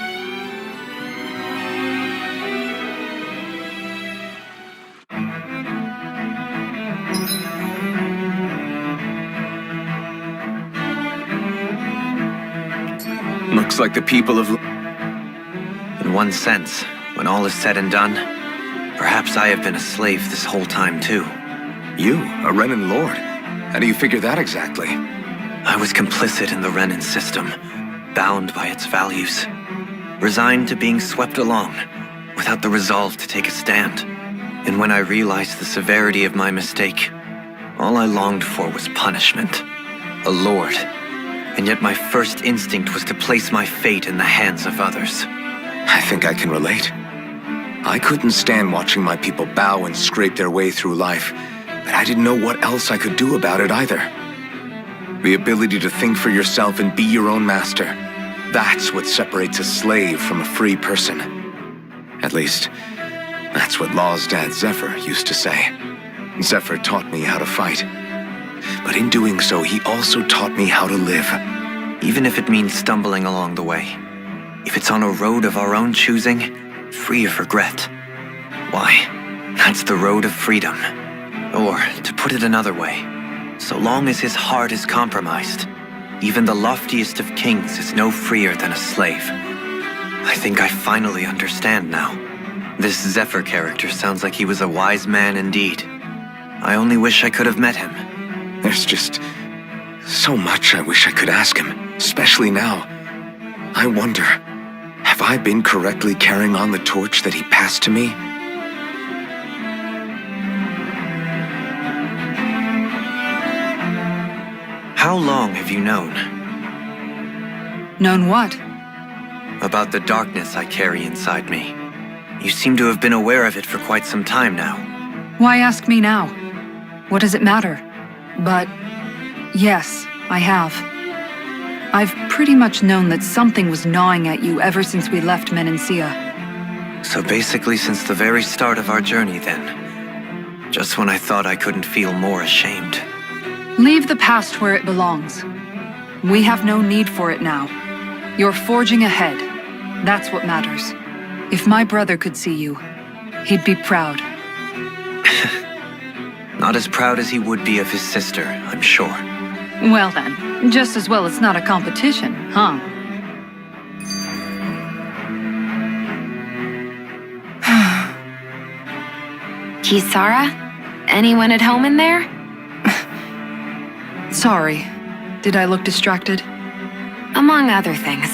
Looks like the people of... In one sense, when all is said and done, perhaps I have been a slave this whole time too. You, a Renan lord? How do you figure that exactly? I was complicit in the Renan system, bound by its values, resigned to being swept along, without the resolve to take a stand. And when I realized the severity of my mistake, all I longed for was punishment. A lord. And yet my first instinct was to place my fate in the hands of others. I think I can relate. I couldn't stand watching my people bow and scrape their way through life, but I didn't know what else I could do about it either. The ability to think for yourself and be your own master. That's what separates a slave from a free person. At least, that's what Law's dad Zephyr used to say. Zephyr taught me how to fight. But in doing so, he also taught me how to live. Even if it means stumbling along the way. If it's on a road of our own choosing, free of regret. Why, That's the road of freedom. Or, to put it another way, so long as his heart is compromised, even the loftiest of kings is no freer than a slave. I think I finally understand now. This Zephyr character sounds like he was a wise man indeed. I only wish I could have met him. There's just so much I wish I could ask him, especially now. I wonder, have I been correctly carrying on the torch that he passed to me? How long have you known? Known what? About the darkness I carry inside me. You seem to have been aware of it for quite some time now. Why ask me now? What does it matter? But yes, I have. I've pretty much known that something was gnawing at you ever since we left Menancia. So basically since the very start of our journey then. Just when I thought I couldn't feel more ashamed. Leave the past where it belongs. We have no need for it now. You're forging ahead. That's what matters. If my brother could see you, he'd be proud. Not as proud as he would be of his sister, I'm sure. Well then, just as well it's not a competition, huh? Kisara? Anyone at home in there? Sorry. Did I look distracted? Among other things.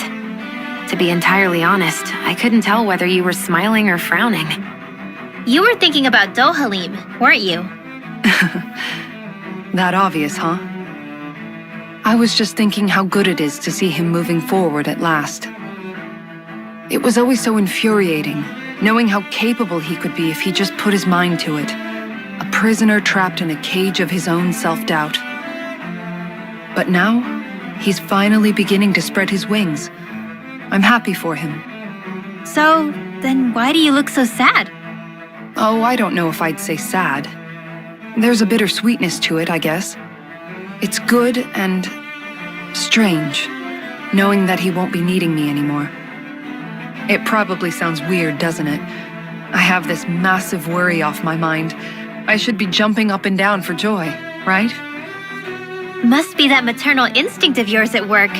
To be entirely honest, I couldn't tell whether you were smiling or frowning. You were thinking about Dohalim, weren't you? That obvious, huh? I was just thinking how good it is to see him moving forward at last. It was always so infuriating, knowing how capable he could be if he just put his mind to it. A prisoner trapped in a cage of his own self-doubt. But now, he's finally beginning to spread his wings. I'm happy for him. So, then why do you look so sad? Oh, I don't know if I'd say sad. There's a bittersweetness to it, I guess. It's good and strange, knowing that he won't be needing me anymore. It probably sounds weird, doesn't it? I have this massive worry off my mind. I should be jumping up and down for joy, right? Must be that maternal instinct of yours at work.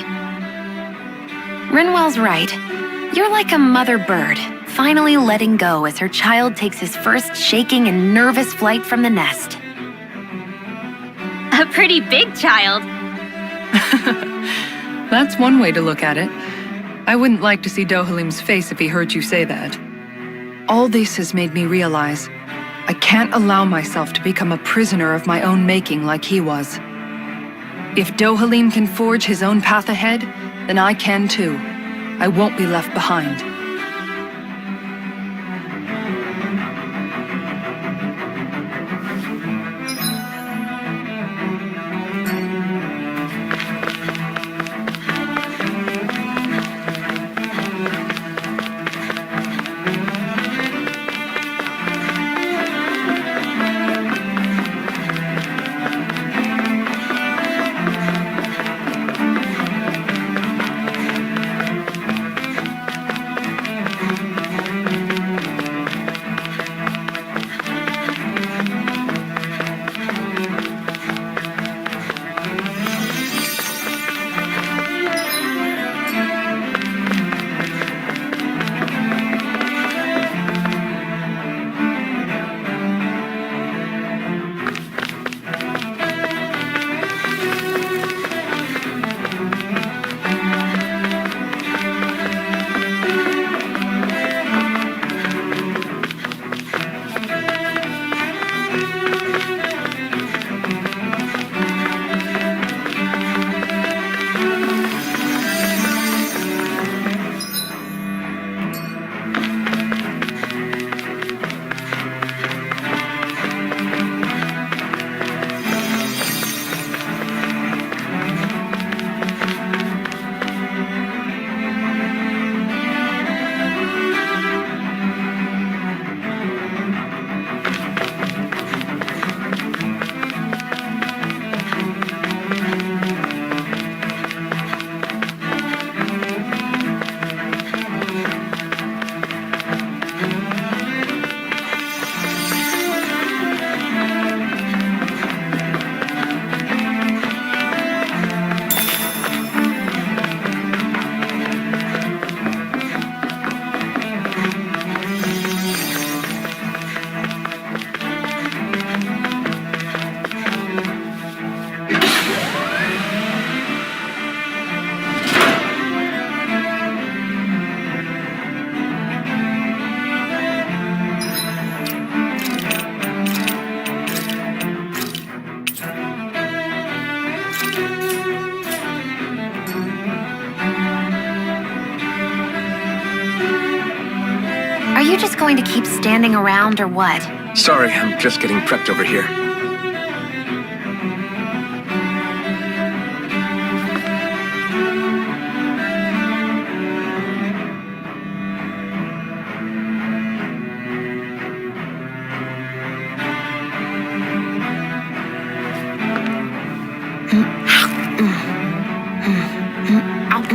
Rinwell's right. You're like a mother bird, finally letting go as her child takes his first shaking and nervous flight from the nest. A pretty big child. That's one way to look at it. I wouldn't like to see Dohalim's face if he heard you say that. All this has made me realize I can't allow myself to become a prisoner of my own making like he was. If Dohalim can forge his own path ahead, then I can too. I won't be left behind. Are you just going to keep standing around or what? Sorry, I'm just getting prepped over here.